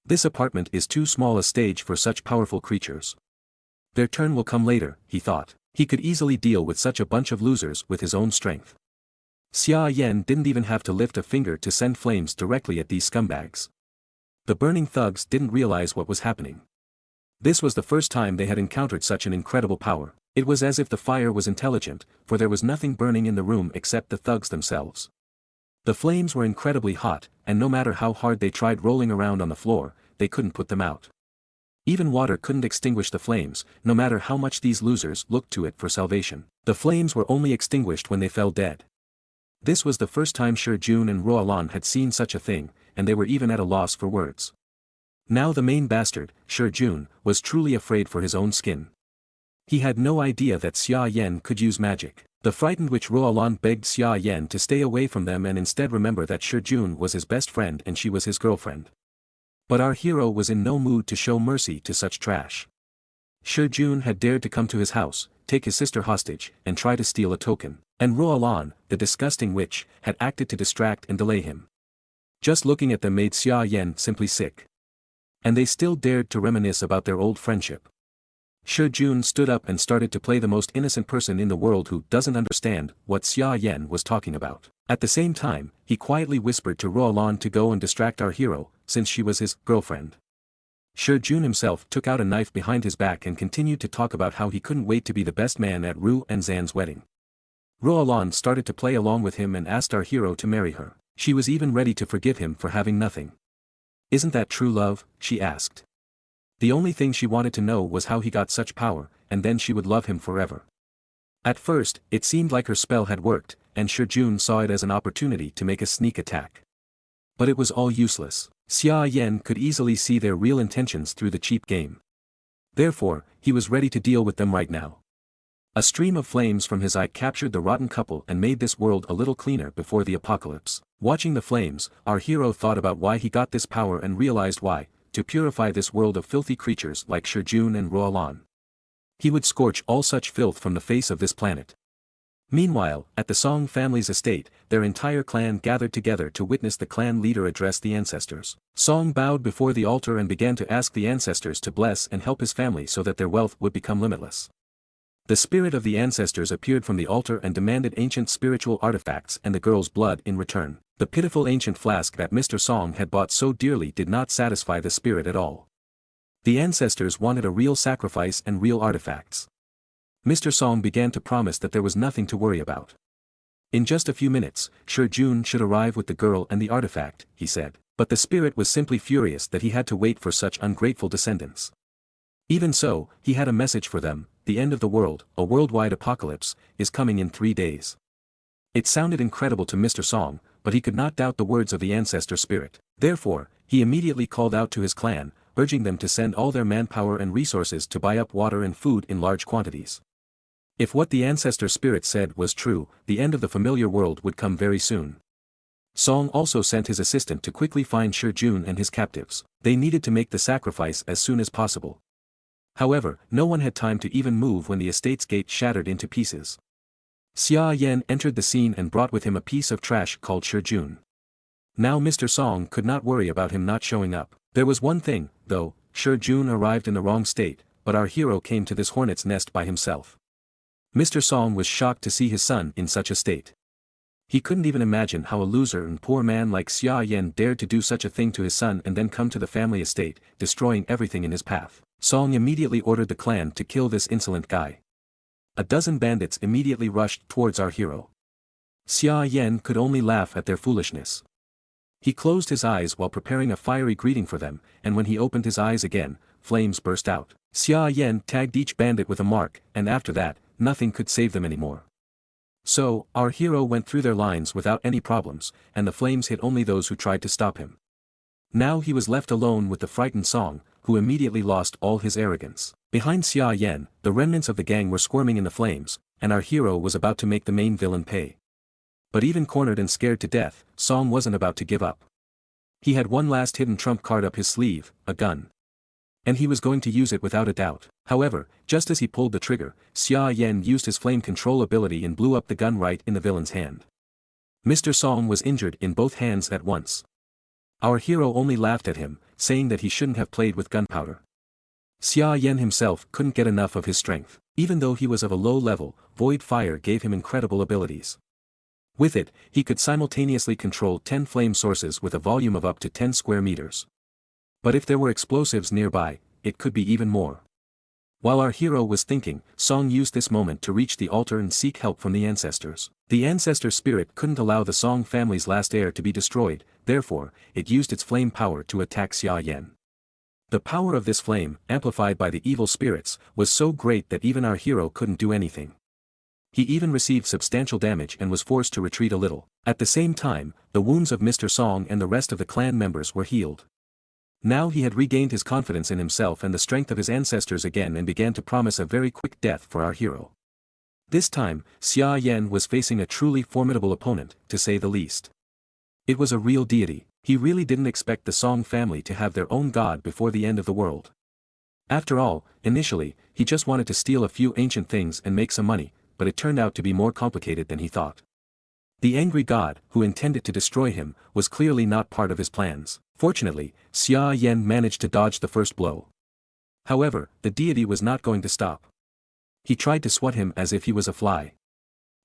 This apartment is too small a stage for such powerful creatures. Their turn will come later, he thought. He could easily deal with such a bunch of losers with his own strength. Xia Yan didn't even have to lift a finger to send flames directly at these scumbags. The burning thugs didn't realize what was happening. This was the first time they had encountered such an incredible power. It was as if the fire was intelligent, for there was nothing burning in the room except the thugs themselves. The flames were incredibly hot, and no matter how hard they tried rolling around on the floor, they couldn't put them out. Even water couldn't extinguish the flames, no matter how much these losers looked to it for salvation. The flames were only extinguished when they fell dead. This was the first time Jun and Roalan had seen such a thing, and they were even at a loss for words. Now the main bastard, Jun, was truly afraid for his own skin. He had no idea that Xia Yan could use magic. The frightened witch Roalan begged Xia Yan to stay away from them and instead remember that Jun was his best friend and she was his girlfriend. But our hero was in no mood to show mercy to such trash. Jun had dared to come to his house, take his sister hostage, and try to steal a token, and Roalan, the disgusting witch, had acted to distract and delay him. Just looking at them made Xia Yan simply sick. And they still dared to reminisce about their old friendship. Jun stood up and started to play the most innocent person in the world who doesn't understand what Xia Yan was talking about. At the same time, he quietly whispered to Roalan to go and distract our hero, since she was his girlfriend. Jun himself took out a knife behind his back and continued to talk about how he couldn't wait to be the best man at Ru and Zan's wedding. Roalan started to play along with him and asked our hero to marry her. She was even ready to forgive him for having nothing. "Isn't that true love?" she asked. The only thing she wanted to know was how he got such power, and then she would love him forever. At first, it seemed like her spell had worked, and Jun saw it as an opportunity to make a sneak attack. But it was all useless. Xia Yan could easily see their real intentions through the cheap game. Therefore, he was ready to deal with them right now. A stream of flames from his eye captured the rotten couple and made this world a little cleaner before the apocalypse. Watching the flames, our hero thought about why he got this power and realized why: to purify this world of filthy creatures like Shurjun and Roalan. He would scorch all such filth from the face of this planet. Meanwhile, at the Song family's estate, their entire clan gathered together to witness the clan leader address the ancestors. Song bowed before the altar and began to ask the ancestors to bless and help his family so that their wealth would become limitless. The spirit of the ancestors appeared from the altar and demanded ancient spiritual artifacts and the girl's blood in return. The pitiful ancient flask that Mr. Song had bought so dearly did not satisfy the spirit at all. The ancestors wanted a real sacrifice and real artifacts. Mr. Song began to promise that there was nothing to worry about. In just a few minutes, Shurjun should arrive with the girl and the artifact, he said. But the spirit was simply furious that he had to wait for such ungrateful descendants. Even so, he had a message for them: the end of the world, a worldwide apocalypse, is coming in 3 days. It sounded incredible to Mr. Song, but he could not doubt the words of the ancestor spirit. Therefore, he immediately called out to his clan, urging them to send all their manpower and resources to buy up water and food in large quantities. If what the ancestor spirit said was true, the end of the familiar world would come very soon. Song also sent his assistant to quickly find Shurjun and his captives. They needed to make the sacrifice as soon as possible. However, no one had time to even move when the estate's gate shattered into pieces. Xia Yan entered the scene and brought with him a piece of trash called Shurjun. Now Mr. Song could not worry about him not showing up. There was one thing, though: Shurjun arrived in the wrong state, but our hero came to this hornet's nest by himself. Mr. Song was shocked to see his son in such a state. He couldn't even imagine how a loser and poor man like Xia Yan dared to do such a thing to his son and then come to the family estate, destroying everything in his path. Song immediately ordered the clan to kill this insolent guy. A dozen bandits immediately rushed towards our hero. Xia Yan could only laugh at their foolishness. He closed his eyes while preparing a fiery greeting for them, and when he opened his eyes again, flames burst out. Xia Yan tagged each bandit with a mark, and after that, nothing could save them anymore. So, our hero went through their lines without any problems, and the flames hit only those who tried to stop him. Now he was left alone with the frightened Song, who immediately lost all his arrogance. Behind Xia Yan, the remnants of the gang were squirming in the flames, and our hero was about to make the main villain pay. But even cornered and scared to death, Song wasn't about to give up. He had one last hidden trump card up his sleeve: a gun. And he was going to use it without a doubt. However, just as he pulled the trigger, Xia Yan used his flame control ability and blew up the gun right in the villain's hand. Mr. Song was injured in both hands at once. Our hero only laughed at him, saying that he shouldn't have played with gunpowder. Xia Yan himself couldn't get enough of his strength. Even though he was of a low level, void fire gave him incredible abilities. With it, he could simultaneously control 10 flame sources with a volume of up to 10 square meters. But if there were explosives nearby, it could be even more. While our hero was thinking, Song used this moment to reach the altar and seek help from the ancestors. The ancestor spirit couldn't allow the Song family's last heir to be destroyed, therefore, it used its flame power to attack Xia Yan. The power of this flame, amplified by the evil spirits, was so great that even our hero couldn't do anything. He even received substantial damage and was forced to retreat a little. At the same time, the wounds of Mr. Song and the rest of the clan members were healed. Now he had regained his confidence in himself and the strength of his ancestors again and began to promise a very quick death for our hero. This time, Xia Yan was facing a truly formidable opponent, to say the least. It was a real deity. He really didn't expect the Song family to have their own god before the end of the world. After all, initially, he just wanted to steal a few ancient things and make some money, but it turned out to be more complicated than he thought. The angry god, who intended to destroy him, was clearly not part of his plans. Fortunately, Xia Yan managed to dodge the first blow. However, the deity was not going to stop. He tried to swat him as if he was a fly.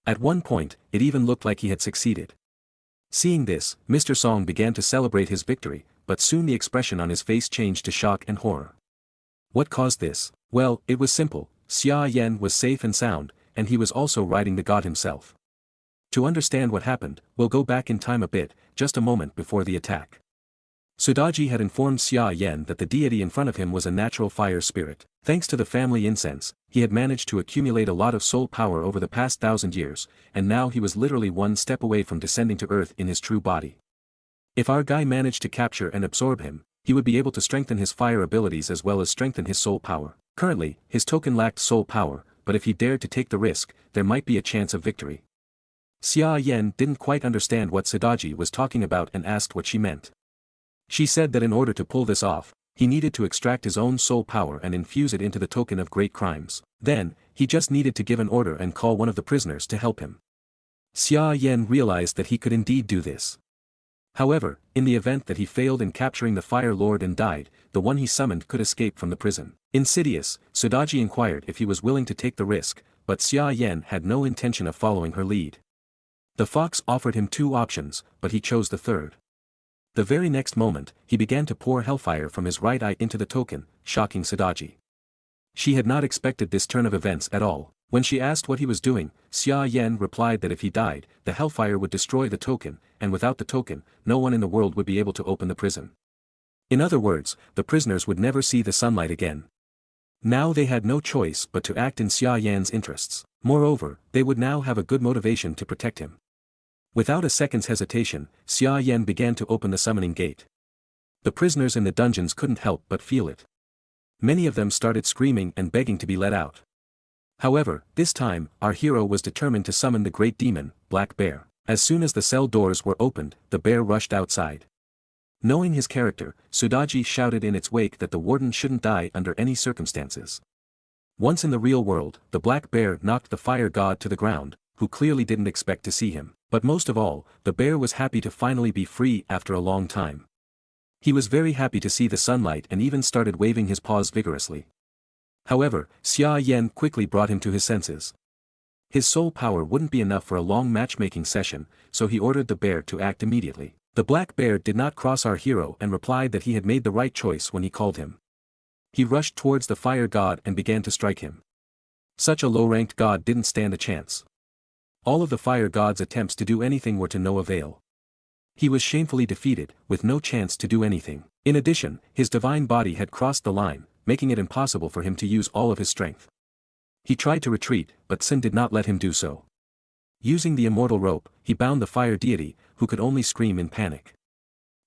At one point, it even looked like he had succeeded. Seeing this, Mr. Song began to celebrate his victory, but soon the expression on his face changed to shock and horror. What caused this? Well, it was simple: Xia Yan was safe and sound, and he was also riding the god himself. To understand what happened, we'll go back in time a bit, just a moment before the attack. Sudaji had informed Xia Yan that the deity in front of him was a natural fire spirit. Thanks to the family incense, he had managed to accumulate a lot of soul power over the past 1,000 years, and now he was literally one step away from descending to earth in his true body. If our guy managed to capture and absorb him, he would be able to strengthen his fire abilities as well as strengthen his soul power. Currently, his token lacked soul power, but if he dared to take the risk, there might be a chance of victory. Xia Yan didn't quite understand what Sadaji was talking about and asked what she meant. She said that in order to pull this off, he needed to extract his own soul power and infuse it into the token of great crimes. Then, he just needed to give an order and call one of the prisoners to help him. Xia Yan realized that he could indeed do this. However, in the event that he failed in capturing the Fire Lord and died, the one he summoned could escape from the prison. Insidious, Sadaji inquired if he was willing to take the risk, but Xia Yan had no intention of following her lead. The fox offered him two options, but he chose the third. The very next moment, he began to pour hellfire from his right eye into the token, shocking Sadaji. She had not expected this turn of events at all. When she asked what he was doing, Xia Yan replied that if he died, the hellfire would destroy the token, and without the token, no one in the world would be able to open the prison. In other words, the prisoners would never see the sunlight again. Now they had no choice but to act in Xia Yan's interests. Moreover, they would now have a good motivation to protect him. Without a second's hesitation, Xia Yan began to open the summoning gate. The prisoners in the dungeons couldn't help but feel it. Many of them started screaming and begging to be let out. However, this time, our hero was determined to summon the great demon, Black Bear. As soon as the cell doors were opened, the bear rushed outside. Knowing his character, Sadaji shouted in its wake that the warden shouldn't die under any circumstances. Once in the real world, the Black Bear knocked the fire god to the ground, who clearly didn't expect to see him. But most of all, the bear was happy to finally be free after a long time. He was very happy to see the sunlight and even started waving his paws vigorously. However, Xia Yan quickly brought him to his senses. His soul power wouldn't be enough for a long matchmaking session, so he ordered the bear to act immediately. The Black Bear did not cross our hero and replied that he had made the right choice when he called him. He rushed towards the fire god and began to strike him. Such a low-ranked god didn't stand a chance. All of the fire god's attempts to do anything were to no avail. He was shamefully defeated, with no chance to do anything. In addition, his divine body had crossed the line, making it impossible for him to use all of his strength. He tried to retreat, but Sin did not let him do so. Using the immortal rope, he bound the fire deity, who could only scream in panic.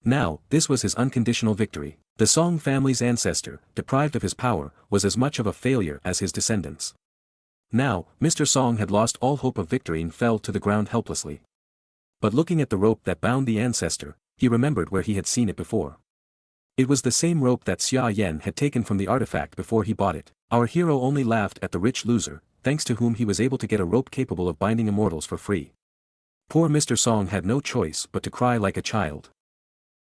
Now, this was his unconditional victory. The Song family's ancestor, deprived of his power, was as much of a failure as his descendants. Now, Mr. Song had lost all hope of victory and fell to the ground helplessly. But looking at the rope that bound the ancestor, he remembered where he had seen it before. It was the same rope that Xia Yan had taken from the artifact before he bought it. Our hero only laughed at the rich loser, thanks to whom he was able to get a rope capable of binding immortals for free. Poor Mr. Song had no choice but to cry like a child.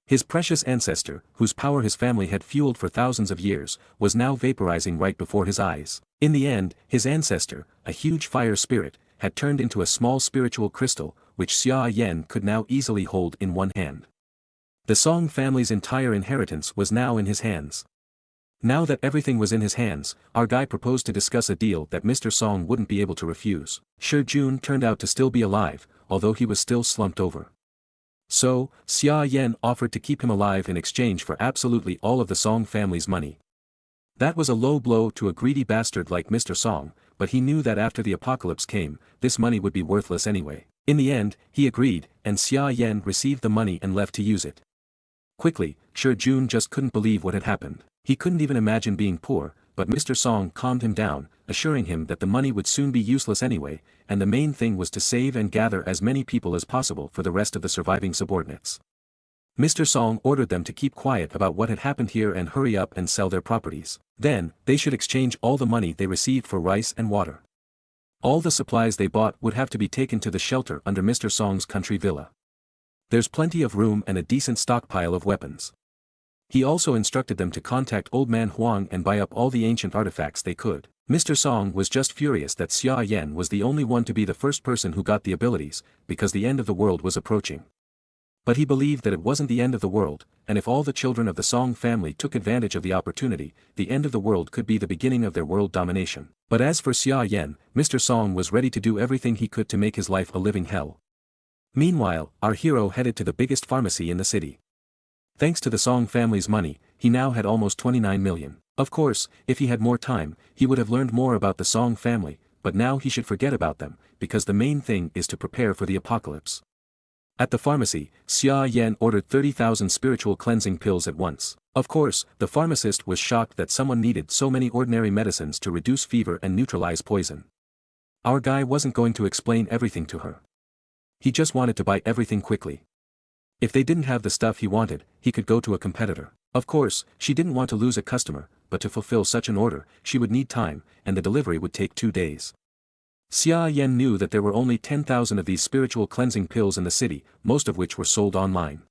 His precious ancestor, whose power his family had fueled for thousands of years, was now vaporizing right before his eyes. In the end, his ancestor, a huge fire spirit, had turned into a small spiritual crystal, which Xia Yan could now easily hold in one hand. The Song family's entire inheritance was now in his hands. Now that everything was in his hands, our guy proposed to discuss a deal that Mr. Song wouldn't be able to refuse. Shi Jun turned out to still be alive, although he was still slumped over. So, Xia Yan offered to keep him alive in exchange for absolutely all of the Song family's money. That was a low blow to a greedy bastard like Mr. Song, but he knew that after the apocalypse came, this money would be worthless anyway. In the end, he agreed, and Xia Yan received the money and left to use it. Quickly, Shi Jun just couldn't believe what had happened. He couldn't even imagine being poor, but Mr. Song calmed him down, assuring him that the money would soon be useless anyway, and the main thing was to save and gather as many people as possible for the rest of the surviving subordinates. Mr. Song ordered them to keep quiet about what had happened here and hurry up and sell their properties. Then, they should exchange all the money they received for rice and water. All the supplies they bought would have to be taken to the shelter under Mr. Song's country villa. There's plenty of room and a decent stockpile of weapons. He also instructed them to contact Old Man Huang and buy up all the ancient artifacts they could. Mr. Song was just furious that Xia Yan was the only one to be the first person who got the abilities, because the end of the world was approaching. But he believed that it wasn't the end of the world, and if all the children of the Song family took advantage of the opportunity, the end of the world could be the beginning of their world domination. But as for Xia Yan, Mr. Song was ready to do everything he could to make his life a living hell. Meanwhile, our hero headed to the biggest pharmacy in the city. Thanks to the Song family's money, he now had almost 29 million. Of course, if he had more time, he would have learned more about the Song family, but now he should forget about them, because the main thing is to prepare for the apocalypse. At the pharmacy, Xia Yan ordered 30,000 spiritual cleansing pills at once. Of course, the pharmacist was shocked that someone needed so many ordinary medicines to reduce fever and neutralize poison. Our guy wasn't going to explain everything to her. He just wanted to buy everything quickly. If they didn't have the stuff he wanted, he could go to a competitor. Of course, she didn't want to lose a customer, but to fulfill such an order, she would need time, and the delivery would take 2 days. Xia Yan knew that there were only 10,000 of these spiritual cleansing pills in the city, most of which were sold online.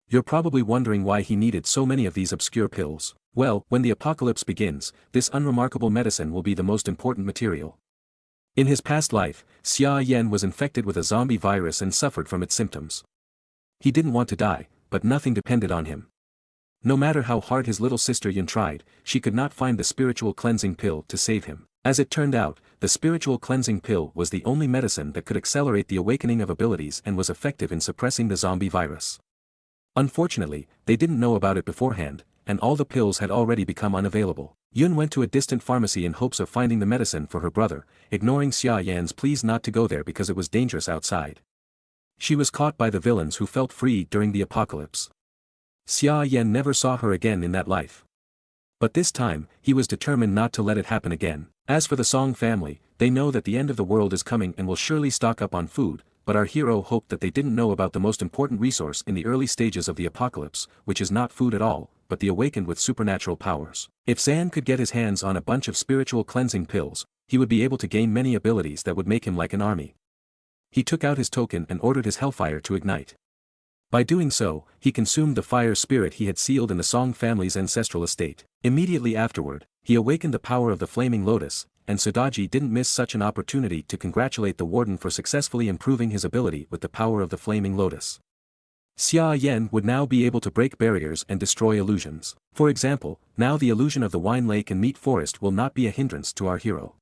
You're probably wondering why he needed so many of these obscure pills. Well, when the apocalypse begins, this unremarkable medicine will be the most important material. In his past life, Xia Yan was infected with a zombie virus and suffered from its symptoms. He didn't want to die, but nothing depended on him. No matter how hard his little sister Yun tried, she could not find the spiritual cleansing pill to save him. As it turned out, the spiritual cleansing pill was the only medicine that could accelerate the awakening of abilities and was effective in suppressing the zombie virus. Unfortunately, they didn't know about it beforehand, and all the pills had already become unavailable. Yun went to a distant pharmacy in hopes of finding the medicine for her brother, ignoring Xia Yan's pleas not to go there because it was dangerous outside. She was caught by the villains who felt free during the apocalypse. Xia Yan never saw her again in that life. But this time, he was determined not to let it happen again. As for the Song family, they know that the end of the world is coming and will surely stock up on food, but our hero hoped that they didn't know about the most important resource in the early stages of the apocalypse, which is not food at all, but the awakened with supernatural powers. If Zan could get his hands on a bunch of spiritual cleansing pills, he would be able to gain many abilities that would make him like an army. He took out his token and ordered his hellfire to ignite. By doing so, he consumed the fire spirit he had sealed in the Song family's ancestral estate. Immediately afterward, he awakened the power of the flaming lotus, and Sudaji didn't miss such an opportunity to congratulate the warden for successfully improving his ability with the power of the flaming lotus. Xia Yan would now be able to break barriers and destroy illusions. For example, now the illusion of the wine lake and meat forest will not be a hindrance to our hero.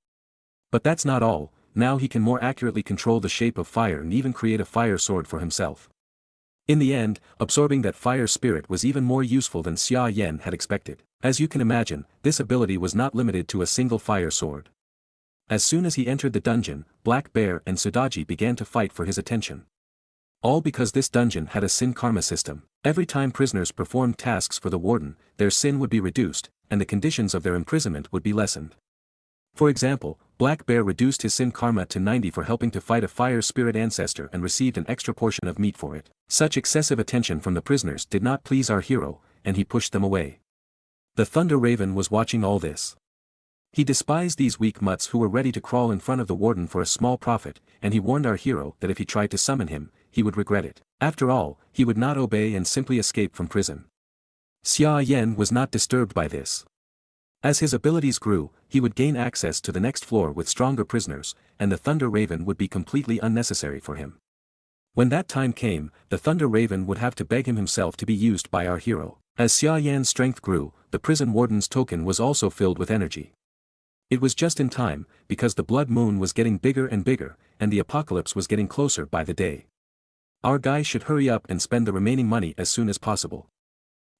But that's not all. Now he can more accurately control the shape of fire and even create a fire sword for himself. In the end, absorbing that fire spirit was even more useful than Xia Yan had expected. As you can imagine, this ability was not limited to a single fire sword. As soon as he entered the dungeon, Black Bear and Sudaji began to fight for his attention. All because this dungeon had a sin karma system. Every time prisoners performed tasks for the warden, their sin would be reduced, and the conditions of their imprisonment would be lessened. For example, Black Bear reduced his sin karma to 90 for helping to fight a fire spirit ancestor and received an extra portion of meat for it. Such excessive attention from the prisoners did not please our hero, and he pushed them away. The Thunder Raven was watching all this. He despised these weak mutts who were ready to crawl in front of the warden for a small profit, and he warned our hero that if he tried to summon him, he would regret it. After all, he would not obey and simply escape from prison. Xia Yan was not disturbed by this. As his abilities grew, he would gain access to the next floor with stronger prisoners, and the Thunder Raven would be completely unnecessary for him. When that time came, the Thunder Raven would have to beg him himself to be used by our hero. As Xia Yan's strength grew, the prison warden's token was also filled with energy. It was just in time, because the blood moon was getting bigger and bigger, and the apocalypse was getting closer by the day. Our guy should hurry up and spend the remaining money as soon as possible.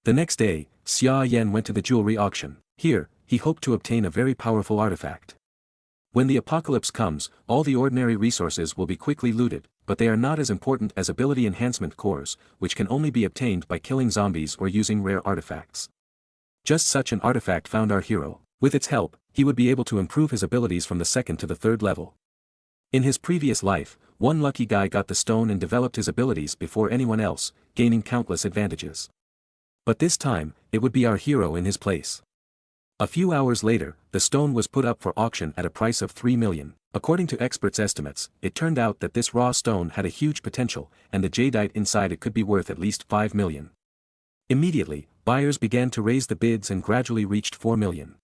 The next day, Xia Yan went to the jewelry auction. Here, he hoped to obtain a very powerful artifact. When the apocalypse comes, all the ordinary resources will be quickly looted, but they are not as important as ability enhancement cores, which can only be obtained by killing zombies or using rare artifacts. Just such an artifact found our hero. With its help, he would be able to improve his abilities from the 2nd to the 3rd level. In his previous life, one lucky guy got the stone and developed his abilities before anyone else, gaining countless advantages. But this time, it would be our hero in his place. A few hours later, the stone was put up for auction at a price of 3 million. According to experts' estimates, it turned out that this raw stone had a huge potential, and the jadeite inside it could be worth at least 5 million. Immediately, buyers began to raise the bids and gradually reached 4 million.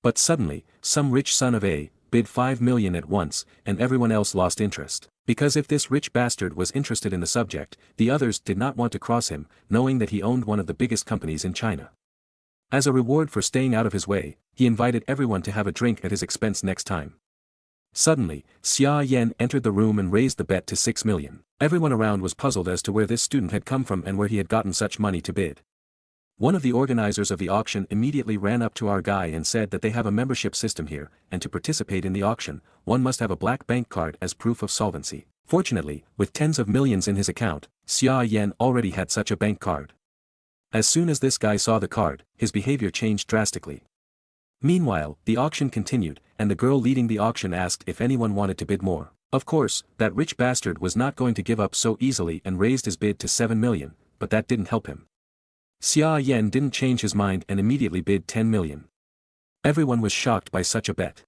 But suddenly, some rich son of A bid 5 million at once, and everyone else lost interest. Because if this rich bastard was interested in the subject, the others did not want to cross him, knowing that he owned one of the biggest companies in China. As a reward for staying out of his way, he invited everyone to have a drink at his expense next time. Suddenly, Xia Yan entered the room and raised the bet to 6 million. Everyone around was puzzled as to where this student had come from and where he had gotten such money to bid. One of the organizers of the auction immediately ran up to our guy and said that they have a membership system here, and to participate in the auction, one must have a black bank card as proof of solvency. Fortunately, with tens of millions in his account, Xia Yan already had such a bank card. As soon as this guy saw the card, his behavior changed drastically. Meanwhile, the auction continued, and the girl leading the auction asked if anyone wanted to bid more. Of course, that rich bastard was not going to give up so easily and raised his bid to 7 million, but that didn't help him. Xia Yan didn't change his mind and immediately bid 10 million. Everyone was shocked by such a bet.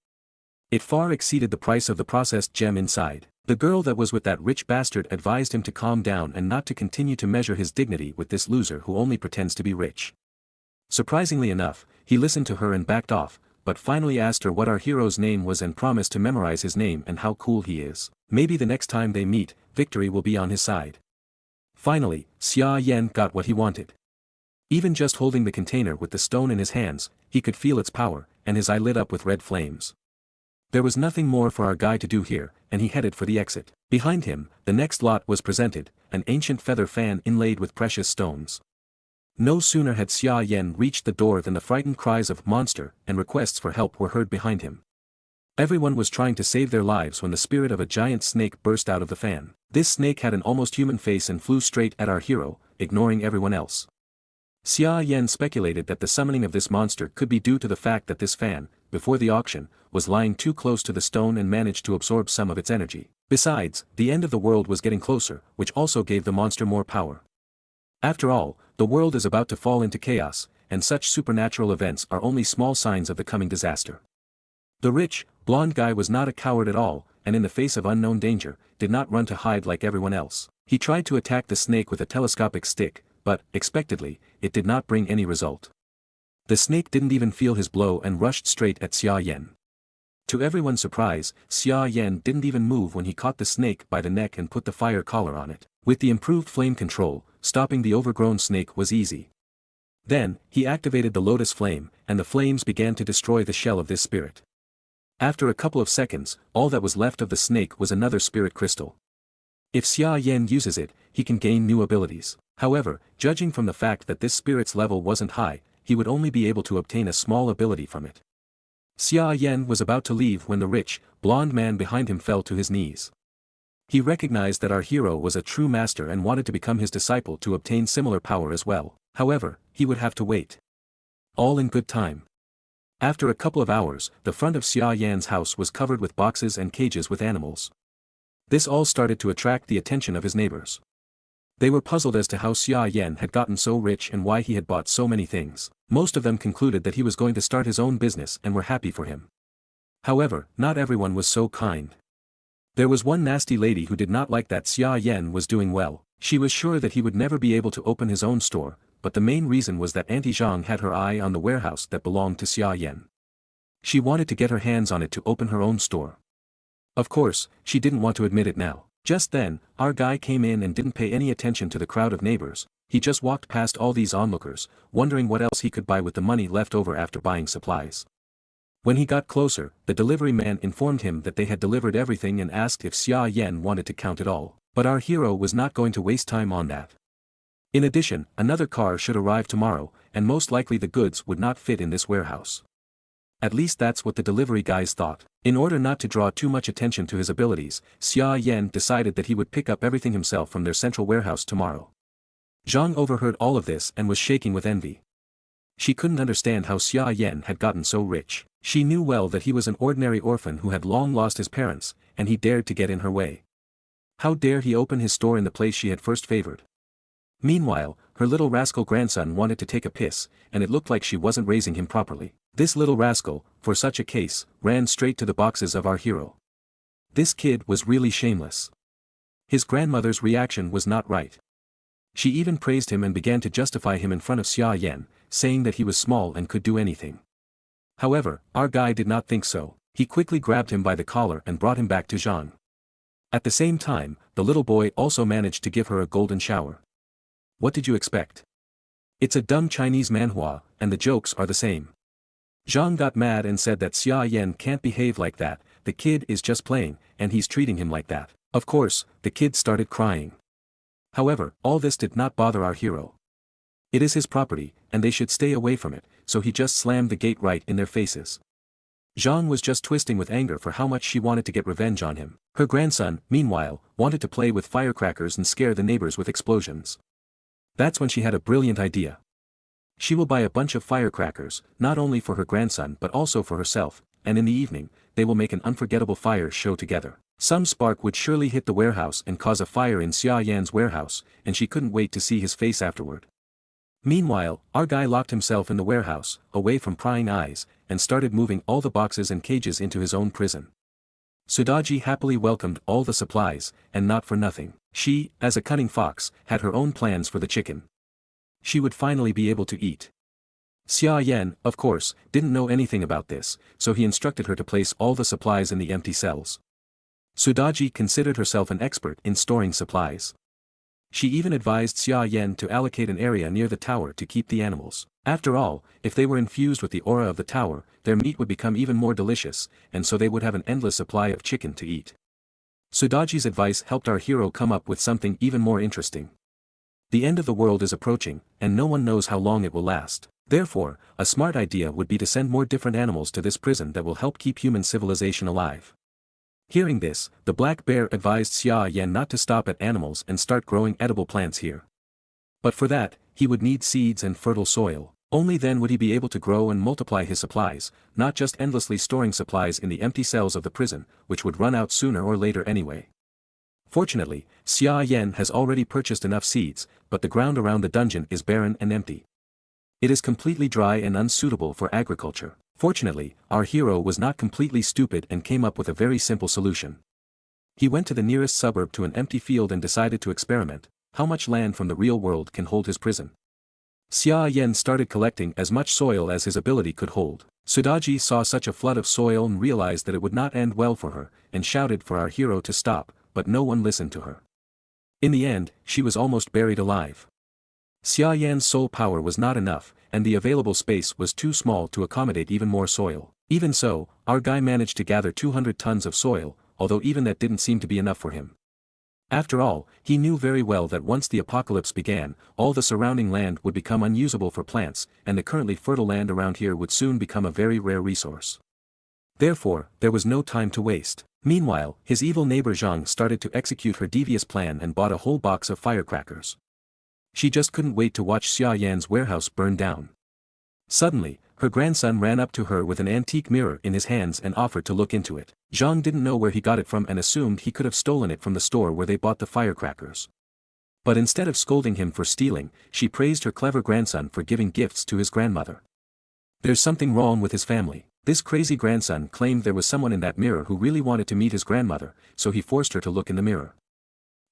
It far exceeded the price of the processed gem inside. The girl that was with that rich bastard advised him to calm down and not to continue to measure his dignity with this loser who only pretends to be rich. Surprisingly enough, he listened to her and backed off, but finally asked her what our hero's name was and promised to memorize his name and how cool he is. Maybe the next time they meet, victory will be on his side. Finally, Xia Yan got what he wanted. Even just holding the container with the stone in his hands, he could feel its power, and his eye lit up with red flames. There was nothing more for our guy to do here, and he headed for the exit. Behind him, the next lot was presented, an ancient feather fan inlaid with precious stones. No sooner had Xia Yan reached the door than the frightened cries of "monster" and requests for help were heard behind him. Everyone was trying to save their lives when the spirit of a giant snake burst out of the fan. This snake had an almost human face and flew straight at our hero, ignoring everyone else. Xia Yan speculated that the summoning of this monster could be due to the fact that this fan, before the auction, was lying too close to the stone and managed to absorb some of its energy. Besides, the end of the world was getting closer, which also gave the monster more power. After all, the world is about to fall into chaos, and such supernatural events are only small signs of the coming disaster. The rich, blonde guy was not a coward at all, and in the face of unknown danger, did not run to hide like everyone else. He tried to attack the snake with a telescopic stick, but, expectedly, it did not bring any result. The snake didn't even feel his blow and rushed straight at Xia Yan. To everyone's surprise, Xia Yan didn't even move when he caught the snake by the neck and put the fire collar on it. With the improved flame control, stopping the overgrown snake was easy. Then, he activated the lotus flame, and the flames began to destroy the shell of this spirit. After a couple of seconds, all that was left of the snake was another spirit crystal. If Xia Yan uses it, he can gain new abilities. However, judging from the fact that this spirit's level wasn't high, he would only be able to obtain a small ability from it. Xia Yan was about to leave when the rich, blonde man behind him fell to his knees. He recognized that our hero was a true master and wanted to become his disciple to obtain similar power as well. However, he would have to wait. All in good time. After a couple of hours, the front of Xia Yan's house was covered with boxes and cages with animals. This all started to attract the attention of his neighbors. They were puzzled as to how Xia Yan had gotten so rich and why he had bought so many things. Most of them concluded that he was going to start his own business and were happy for him. However, not everyone was so kind. There was one nasty lady who did not like that Xia Yan was doing well. She was sure that he would never be able to open his own store, but the main reason was that Auntie Zhang had her eye on the warehouse that belonged to Xia Yan. She wanted to get her hands on it to open her own store. Of course, she didn't want to admit it now. Just then, our guy came in and didn't pay any attention to the crowd of neighbors. He just walked past all these onlookers, wondering what else he could buy with the money left over after buying supplies. When he got closer, the delivery man informed him that they had delivered everything and asked if Xia Yan wanted to count it all. But our hero was not going to waste time on that. In addition, another car should arrive tomorrow, and most likely the goods would not fit in this warehouse. At least that's what the delivery guys thought. In order not to draw too much attention to his abilities, Xia Yan decided that he would pick up everything himself from their central warehouse tomorrow. Zhang overheard all of this and was shaking with envy. She couldn't understand how Xia Yan had gotten so rich. She knew well that he was an ordinary orphan who had long lost his parents, and he dared to get in her way. How dare he open his store in the place she had first favored? Meanwhile, her little rascal grandson wanted to take a piss, and it looked like she wasn't raising him properly. This little rascal, for such a case, ran straight to the boxes of our hero. This kid was really shameless. His grandmother's reaction was not right. She even praised him and began to justify him in front of Xia Yan, saying that he was small and could do anything. However, our guy did not think so. He quickly grabbed him by the collar and brought him back to Zhang. At the same time, the little boy also managed to give her a golden shower. What did you expect? It's a dumb Chinese manhwa, and the jokes are the same. Zhang got mad and said that Xia Yan can't behave like that, the kid is just playing, and he's treating him like that. Of course, the kid started crying. However, all this did not bother our hero. It is his property, and they should stay away from it, so he just slammed the gate right in their faces. Zhang was just twisting with anger for how much she wanted to get revenge on him. Her grandson, meanwhile, wanted to play with firecrackers and scare the neighbors with explosions. That's when she had a brilliant idea. She will buy a bunch of firecrackers, not only for her grandson but also for herself, and in the evening, they will make an unforgettable fire show together. Some spark would surely hit the warehouse and cause a fire in Xia Yan's warehouse, and she couldn't wait to see his face afterward. Meanwhile, our guy locked himself in the warehouse, away from prying eyes, and started moving all the boxes and cages into his own prison. Sudaji happily welcomed all the supplies, and not for nothing. She, as a cunning fox, had her own plans for the chicken. She would finally be able to eat. Xia Yan, of course, didn't know anything about this, so he instructed her to place all the supplies in the empty cells. Sudaji considered herself an expert in storing supplies. She even advised Xia Yan to allocate an area near the tower to keep the animals. After all, if they were infused with the aura of the tower, their meat would become even more delicious, and so they would have an endless supply of chicken to eat. Sudaji's advice helped our hero come up with something even more interesting. The end of the world is approaching, and no one knows how long it will last. Therefore, a smart idea would be to send more different animals to this prison that will help keep human civilization alive. Hearing this, the black bear advised Xia Yan not to stop at animals and start growing edible plants here. But for that, he would need seeds and fertile soil. Only then would he be able to grow and multiply his supplies, not just endlessly storing supplies in the empty cells of the prison, which would run out sooner or later anyway. Fortunately, Xia Yan has already purchased enough seeds, but the ground around the dungeon is barren and empty. It is completely dry and unsuitable for agriculture. Fortunately, our hero was not completely stupid and came up with a very simple solution. He went to the nearest suburb to an empty field and decided to experiment. How much land from the real world can hold his prison? Xia Yan started collecting as much soil as his ability could hold. Sudaji saw such a flood of soil and realized that it would not end well for her, and shouted for our hero to stop, but no one listened to her. In the end, she was almost buried alive. Xia Yan's soul power was not enough, and the available space was too small to accommodate even more soil. Even so, our guy managed to gather 200 tons of soil, although even that didn't seem to be enough for him. After all, he knew very well that once the apocalypse began, all the surrounding land would become unusable for plants, and the currently fertile land around here would soon become a very rare resource. Therefore, there was no time to waste. Meanwhile, his evil neighbor Zhang started to execute her devious plan and bought a whole box of firecrackers. She just couldn't wait to watch Xia Yan's warehouse burn down. Suddenly, her grandson ran up to her with an antique mirror in his hands and offered to look into it. Zhang didn't know where he got it from and assumed he could have stolen it from the store where they bought the firecrackers. But instead of scolding him for stealing, she praised her clever grandson for giving gifts to his grandmother. There's something wrong with his family. This crazy grandson claimed there was someone in that mirror who really wanted to meet his grandmother, so he forced her to look in the mirror.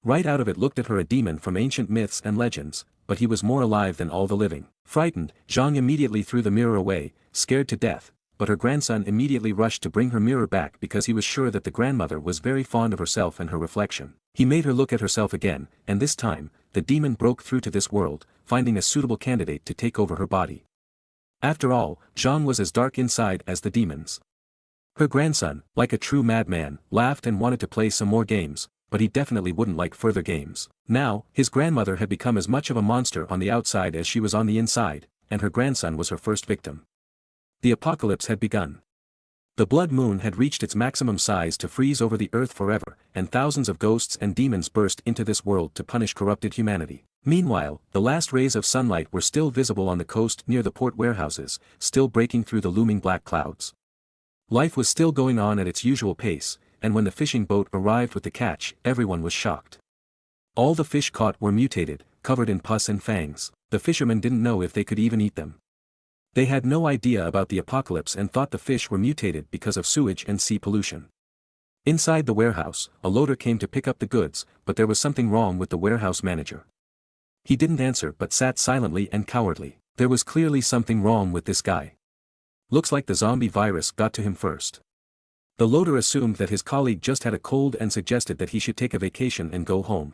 Right out of it looked at her a demon from ancient myths and legends, but he was more alive than all the living. Frightened, Zhang immediately threw the mirror away, scared to death, but her grandson immediately rushed to bring her mirror back because he was sure that the grandmother was very fond of herself and her reflection. He made her look at herself again, and this time, the demon broke through to this world, finding a suitable candidate to take over her body. After all, Zhang was as dark inside as the demons. Her grandson, like a true madman, laughed and wanted to play some more games, but he definitely wouldn't like further games. Now, his grandmother had become as much of a monster on the outside as she was on the inside, and her grandson was her first victim. The apocalypse had begun. The blood moon had reached its maximum size to freeze over the earth forever, and thousands of ghosts and demons burst into this world to punish corrupted humanity. Meanwhile, the last rays of sunlight were still visible on the coast near the port warehouses, still breaking through the looming black clouds. Life was still going on at its usual pace, and when the fishing boat arrived with the catch, everyone was shocked. All the fish caught were mutated, covered in pus and fangs. The fishermen didn't know if they could even eat them. They had no idea about the apocalypse and thought the fish were mutated because of sewage and sea pollution. Inside the warehouse, a loader came to pick up the goods, but there was something wrong with the warehouse manager. He didn't answer but sat silently and cowardly. There was clearly something wrong with this guy. Looks like the zombie virus got to him first. The loader assumed that his colleague just had a cold and suggested that he should take a vacation and go home.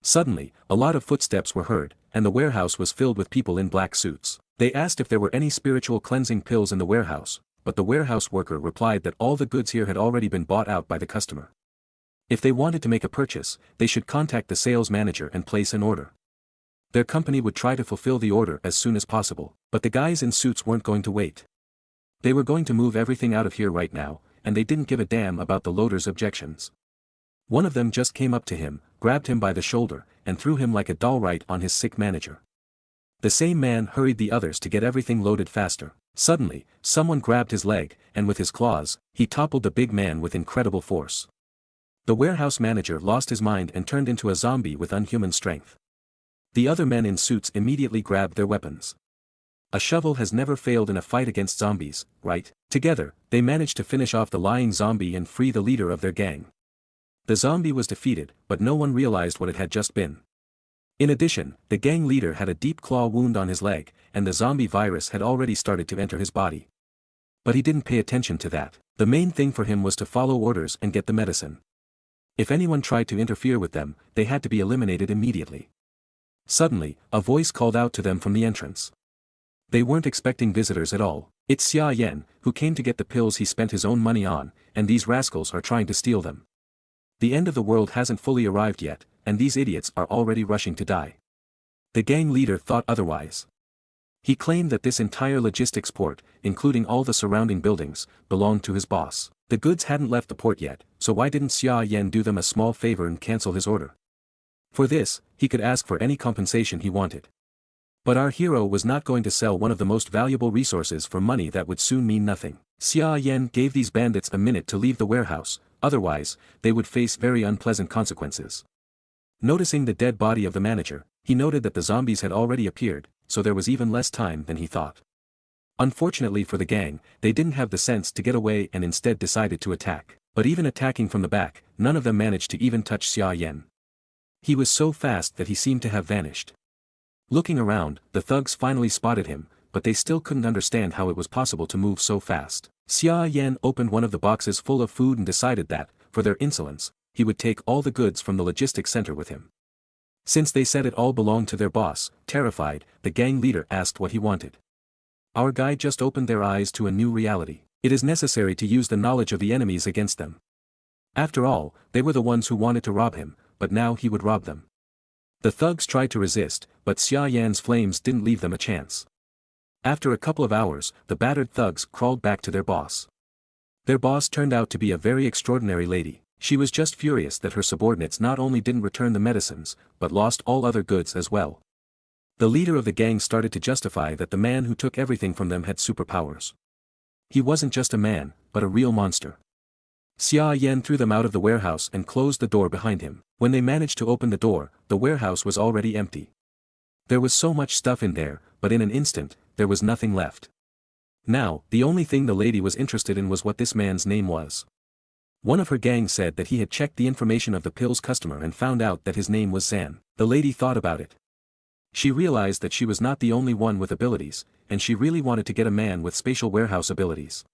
Suddenly, a lot of footsteps were heard, and the warehouse was filled with people in black suits. They asked if there were any spiritual cleansing pills in the warehouse, but the warehouse worker replied that all the goods here had already been bought out by the customer. If they wanted to make a purchase, they should contact the sales manager and place an order. Their company would try to fulfill the order as soon as possible, but the guys in suits weren't going to wait. They were going to move everything out of here right now, and they didn't give a damn about the loader's objections. One of them just came up to him, grabbed him by the shoulder, and threw him like a doll right on his sick manager. The same man hurried the others to get everything loaded faster. Suddenly, someone grabbed his leg, and with his claws, he toppled the big man with incredible force. The warehouse manager lost his mind and turned into a zombie with unhuman strength. The other men in suits immediately grabbed their weapons. A shovel has never failed in a fight against zombies, right? Together, they managed to finish off the lying zombie and free the leader of their gang. The zombie was defeated, but no one realized what it had just been. In addition, the gang leader had a deep claw wound on his leg, and the zombie virus had already started to enter his body. But he didn't pay attention to that. The main thing for him was to follow orders and get the medicine. If anyone tried to interfere with them, they had to be eliminated immediately. Suddenly, a voice called out to them from the entrance. They weren't expecting visitors at all. It's Xia Yan, who came to get the pills he spent his own money on, and these rascals are trying to steal them. The end of the world hasn't fully arrived yet, and these idiots are already rushing to die. The gang leader thought otherwise. He claimed that this entire logistics port, including all the surrounding buildings, belonged to his boss. The goods hadn't left the port yet, so why didn't Xia Yan do them a small favor and cancel his order? For this, he could ask for any compensation he wanted. But our hero was not going to sell one of the most valuable resources for money that would soon mean nothing. Xia Yan gave these bandits a minute to leave the warehouse, otherwise, they would face very unpleasant consequences. Noticing the dead body of the manager, he noted that the zombies had already appeared, so there was even less time than he thought. Unfortunately for the gang, they didn't have the sense to get away and instead decided to attack. But even attacking from the back, none of them managed to even touch Xia Yan. He was so fast that he seemed to have vanished. Looking around, the thugs finally spotted him, but they still couldn't understand how it was possible to move so fast. Xia Yan opened one of the boxes full of food and decided that, for their insolence, he would take all the goods from the logistics center with him. Since they said it all belonged to their boss, terrified, the gang leader asked what he wanted. Our guy just opened their eyes to a new reality. It is necessary to use the knowledge of the enemies against them. After all, they were the ones who wanted to rob him, but now he would rob them. The thugs tried to resist, but Xia Yan's flames didn't leave them a chance. After a couple of hours, the battered thugs crawled back to their boss. Their boss turned out to be a very extraordinary lady. She was just furious that her subordinates not only didn't return the medicines, but lost all other goods as well. The leader of the gang started to justify that the man who took everything from them had superpowers. He wasn't just a man, but a real monster. Xia Yan threw them out of the warehouse and closed the door behind him. When they managed to open the door, the warehouse was already empty. There was so much stuff in there, but in an instant, there was nothing left. Now, the only thing the lady was interested in was what this man's name was. One of her gang said that he had checked the information of the pills customer and found out that his name was Zan. The lady thought about it. She realized that she was not the only one with abilities, and she really wanted to get a man with spatial warehouse abilities.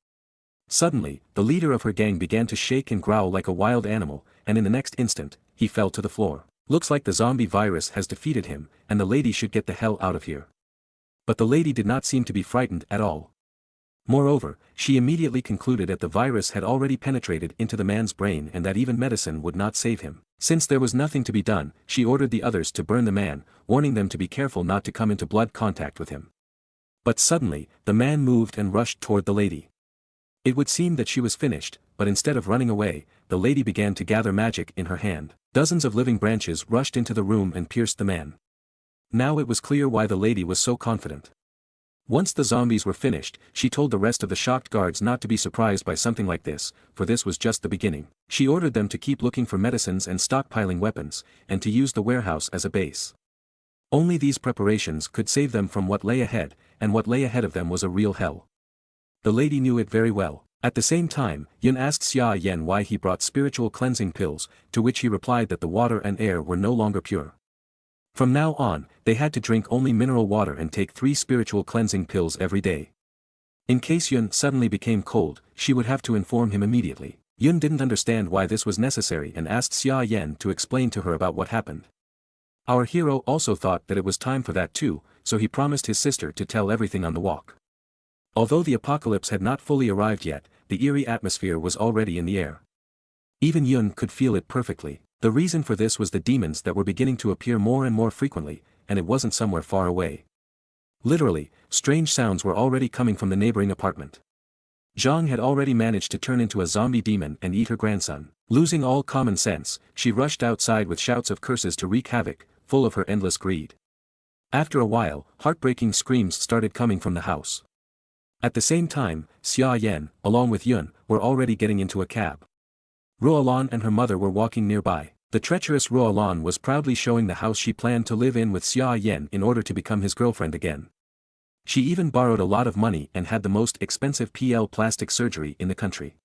Suddenly, the leader of her gang began to shake and growl like a wild animal, and in the next instant, he fell to the floor. Looks like the zombie virus has defeated him, and the lady should get the hell out of here. But the lady did not seem to be frightened at all. Moreover, she immediately concluded that the virus had already penetrated into the man's brain and that even medicine would not save him. Since there was nothing to be done, she ordered the others to burn the man, warning them to be careful not to come into blood contact with him. But suddenly, the man moved and rushed toward the lady. It would seem that she was finished, but instead of running away, the lady began to gather magic in her hand. Dozens of living branches rushed into the room and pierced the man. Now it was clear why the lady was so confident. Once the zombies were finished, she told the rest of the shocked guards not to be surprised by something like this, for this was just the beginning. She ordered them to keep looking for medicines and stockpiling weapons, and to use the warehouse as a base. Only these preparations could save them from what lay ahead, and what lay ahead of them was a real hell. The lady knew it very well. At the same time, Yun asked Xia Yan why he brought spiritual cleansing pills, to which he replied that the water and air were no longer pure. From now on, they had to drink only mineral water and take 3 spiritual cleansing pills every day. In case Yun suddenly became cold, she would have to inform him immediately. Yun didn't understand why this was necessary and asked Xia Yan to explain to her about what happened. Our hero also thought that it was time for that too, so he promised his sister to tell everything on the walk. Although the apocalypse had not fully arrived yet, the eerie atmosphere was already in the air. Even Yun could feel it perfectly. The reason for this was the demons that were beginning to appear more and more frequently, and it wasn't somewhere far away. Literally, strange sounds were already coming from the neighboring apartment. Zhang had already managed to turn into a zombie demon and eat her grandson. Losing all common sense, she rushed outside with shouts of curses to wreak havoc, full of her endless greed. After a while, heartbreaking screams started coming from the house. At the same time, Xia Yan, along with Yun, were already getting into a cab. Ruolan and her mother were walking nearby. The treacherous Ruolan was proudly showing the house she planned to live in with Xia Yan in order to become his girlfriend again. She even borrowed a lot of money and had the most expensive plastic surgery in the country.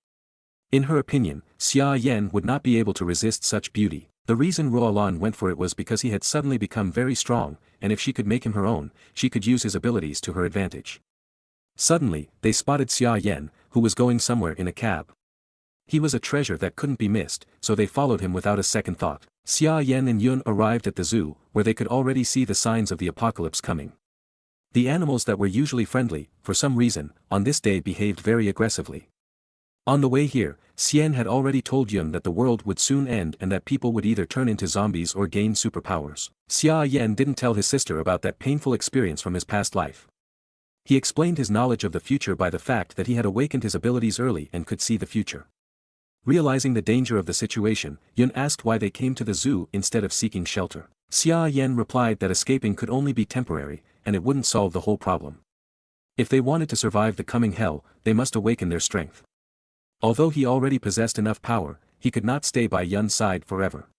In her opinion, Xia Yan would not be able to resist such beauty. The reason Ruolan went for it was because he had suddenly become very strong, and if she could make him her own, she could use his abilities to her advantage. Suddenly, they spotted Xia Yan, who was going somewhere in a cab. He was a treasure that couldn't be missed, so they followed him without a second thought. Xia Yan and Yun arrived at the zoo, where they could already see the signs of the apocalypse coming. The animals that were usually friendly, for some reason, on this day behaved very aggressively. On the way here, Xian had already told Yun that the world would soon end and that people would either turn into zombies or gain superpowers. Xia Yan didn't tell his sister about that painful experience from his past life. He explained his knowledge of the future by the fact that he had awakened his abilities early and could see the future. Realizing the danger of the situation, Yun asked why they came to the zoo instead of seeking shelter. Xia Yan replied that escaping could only be temporary, and it wouldn't solve the whole problem. If they wanted to survive the coming hell, they must awaken their strength. Although he already possessed enough power, he could not stay by Yun's side forever.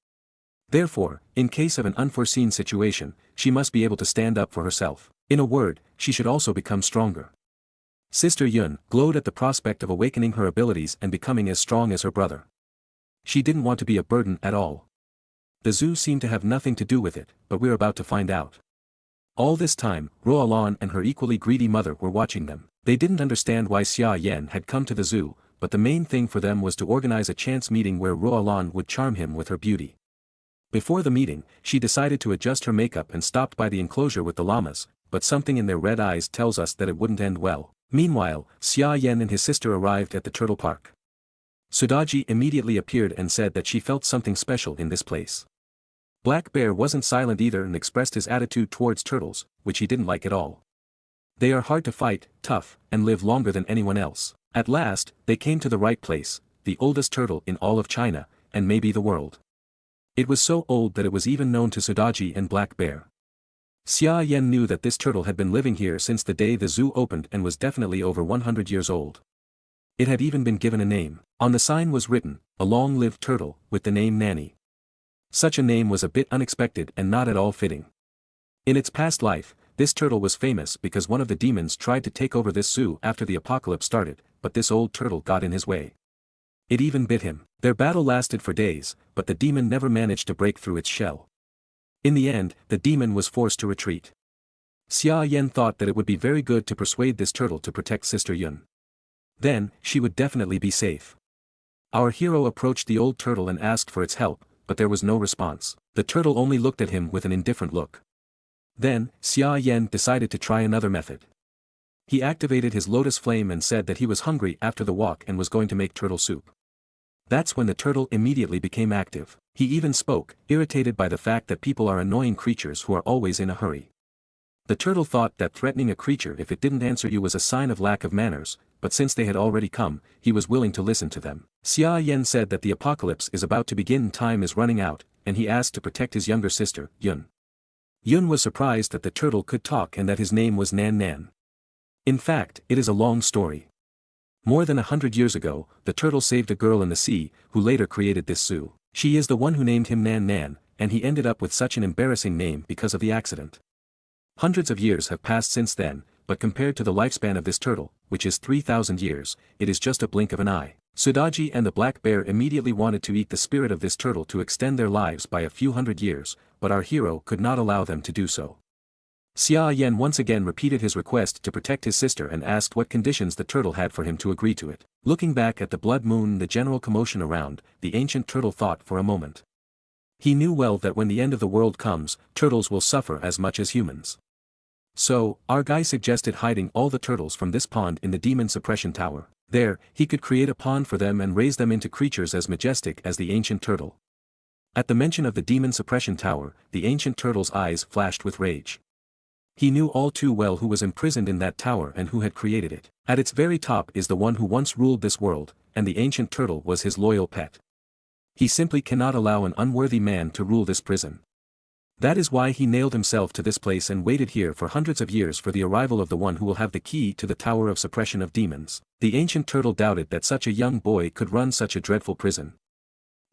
Therefore, in case of an unforeseen situation, she must be able to stand up for herself. In a word, she should also become stronger. Sister Yun glowed at the prospect of awakening her abilities and becoming as strong as her brother. She didn't want to be a burden at all. The zoo seemed to have nothing to do with it, but we're about to find out. All this time, Ruolan and her equally greedy mother were watching them. They didn't understand why Xia Yan had come to the zoo, but the main thing for them was to organize a chance meeting where Ruolan would charm him with her beauty. Before the meeting, she decided to adjust her makeup and stopped by the enclosure with the llamas, but something in their red eyes tells us that it wouldn't end well. Meanwhile, Xia Yan and his sister arrived at the turtle park. Sudaji immediately appeared and said that she felt something special in this place. Black Bear wasn't silent either and expressed his attitude towards turtles, which he didn't like at all. They are hard to fight, tough, and live longer than anyone else. At last, they came to the right place, the oldest turtle in all of China, and maybe the world. It was so old that it was even known to Sudaji and Black Bear. Xia Yan knew that this turtle had been living here since the day the zoo opened and was definitely over 100 years old. It had even been given a name. On the sign was written, "A long-lived turtle," with the name Nanny. Such a name was a bit unexpected and not at all fitting. In its past life, this turtle was famous because one of the demons tried to take over this zoo after the apocalypse started, but this old turtle got in his way. It even bit him. Their battle lasted for days, but the demon never managed to break through its shell. In the end, the demon was forced to retreat. Xia Yan thought that it would be very good to persuade this turtle to protect Sister Yun. Then, she would definitely be safe. Our hero approached the old turtle and asked for its help, but there was no response. The turtle only looked at him with an indifferent look. Then, Xia Yan decided to try another method. He activated his lotus flame and said that he was hungry after the walk and was going to make turtle soup. That's when the turtle immediately became active. He even spoke, irritated by the fact that people are annoying creatures who are always in a hurry. The turtle thought that threatening a creature if it didn't answer you was a sign of lack of manners, but since they had already come, he was willing to listen to them. Xia Yan said that the apocalypse is about to begin and time is running out, and he asked to protect his younger sister, Yun. Yun was surprised that the turtle could talk and that his name was Nan Nan. In fact, it is a long story. More than 100 years ago, the turtle saved a girl in the sea, who later created this zoo. She is the one who named him Nan Nan, and he ended up with such an embarrassing name because of the accident. Hundreds of years have passed since then, but compared to the lifespan of this turtle, which is 3,000 years, it is just a blink of an eye. Sudaji and the black bear immediately wanted to eat the spirit of this turtle to extend their lives by a few hundred years, but our hero could not allow them to do so. Xia Yan once again repeated his request to protect his sister and asked what conditions the turtle had for him to agree to it. Looking back at the blood moon and the general commotion around, the ancient turtle thought for a moment. He knew well that when the end of the world comes, turtles will suffer as much as humans. So, our guy suggested hiding all the turtles from this pond in the demon suppression tower. There, he could create a pond for them and raise them into creatures as majestic as the ancient turtle. At the mention of the demon suppression tower, the ancient turtle's eyes flashed with rage. He knew all too well who was imprisoned in that tower and who had created it. At its very top is the one who once ruled this world, and the ancient turtle was his loyal pet. He simply cannot allow an unworthy man to rule this prison. That is why he nailed himself to this place and waited here for hundreds of years for the arrival of the one who will have the key to the Tower of Suppression of Demons. The ancient turtle doubted that such a young boy could run such a dreadful prison.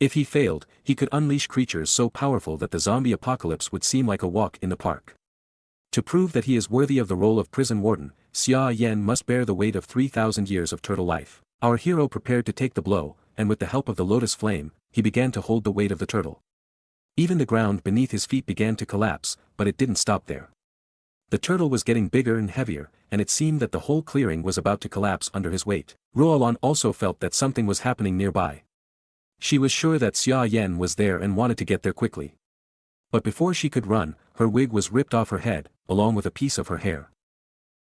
If he failed, he could unleash creatures so powerful that the zombie apocalypse would seem like a walk in the park. To prove that he is worthy of the role of prison warden, Xia Yan must bear the weight of 3,000 years of turtle life. Our hero prepared to take the blow, and with the help of the lotus flame, he began to hold the weight of the turtle. Even the ground beneath his feet began to collapse, but it didn't stop there. The turtle was getting bigger and heavier, and it seemed that the whole clearing was about to collapse under his weight. Ruolan also felt that something was happening nearby. She was sure that Xia Yan was there and wanted to get there quickly. But before she could run, her wig was ripped off her head, along with a piece of her hair.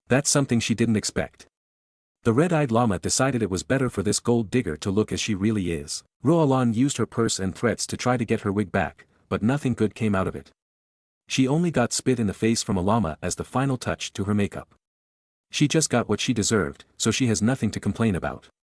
That's something she didn't expect. The red-eyed llama decided it was better for this gold digger to look as she really is. Ruolan used her purse and threats to try to get her wig back, but nothing good came out of it. She only got spit in the face from a llama as the final touch to her makeup. She just got what she deserved, so she has nothing to complain about.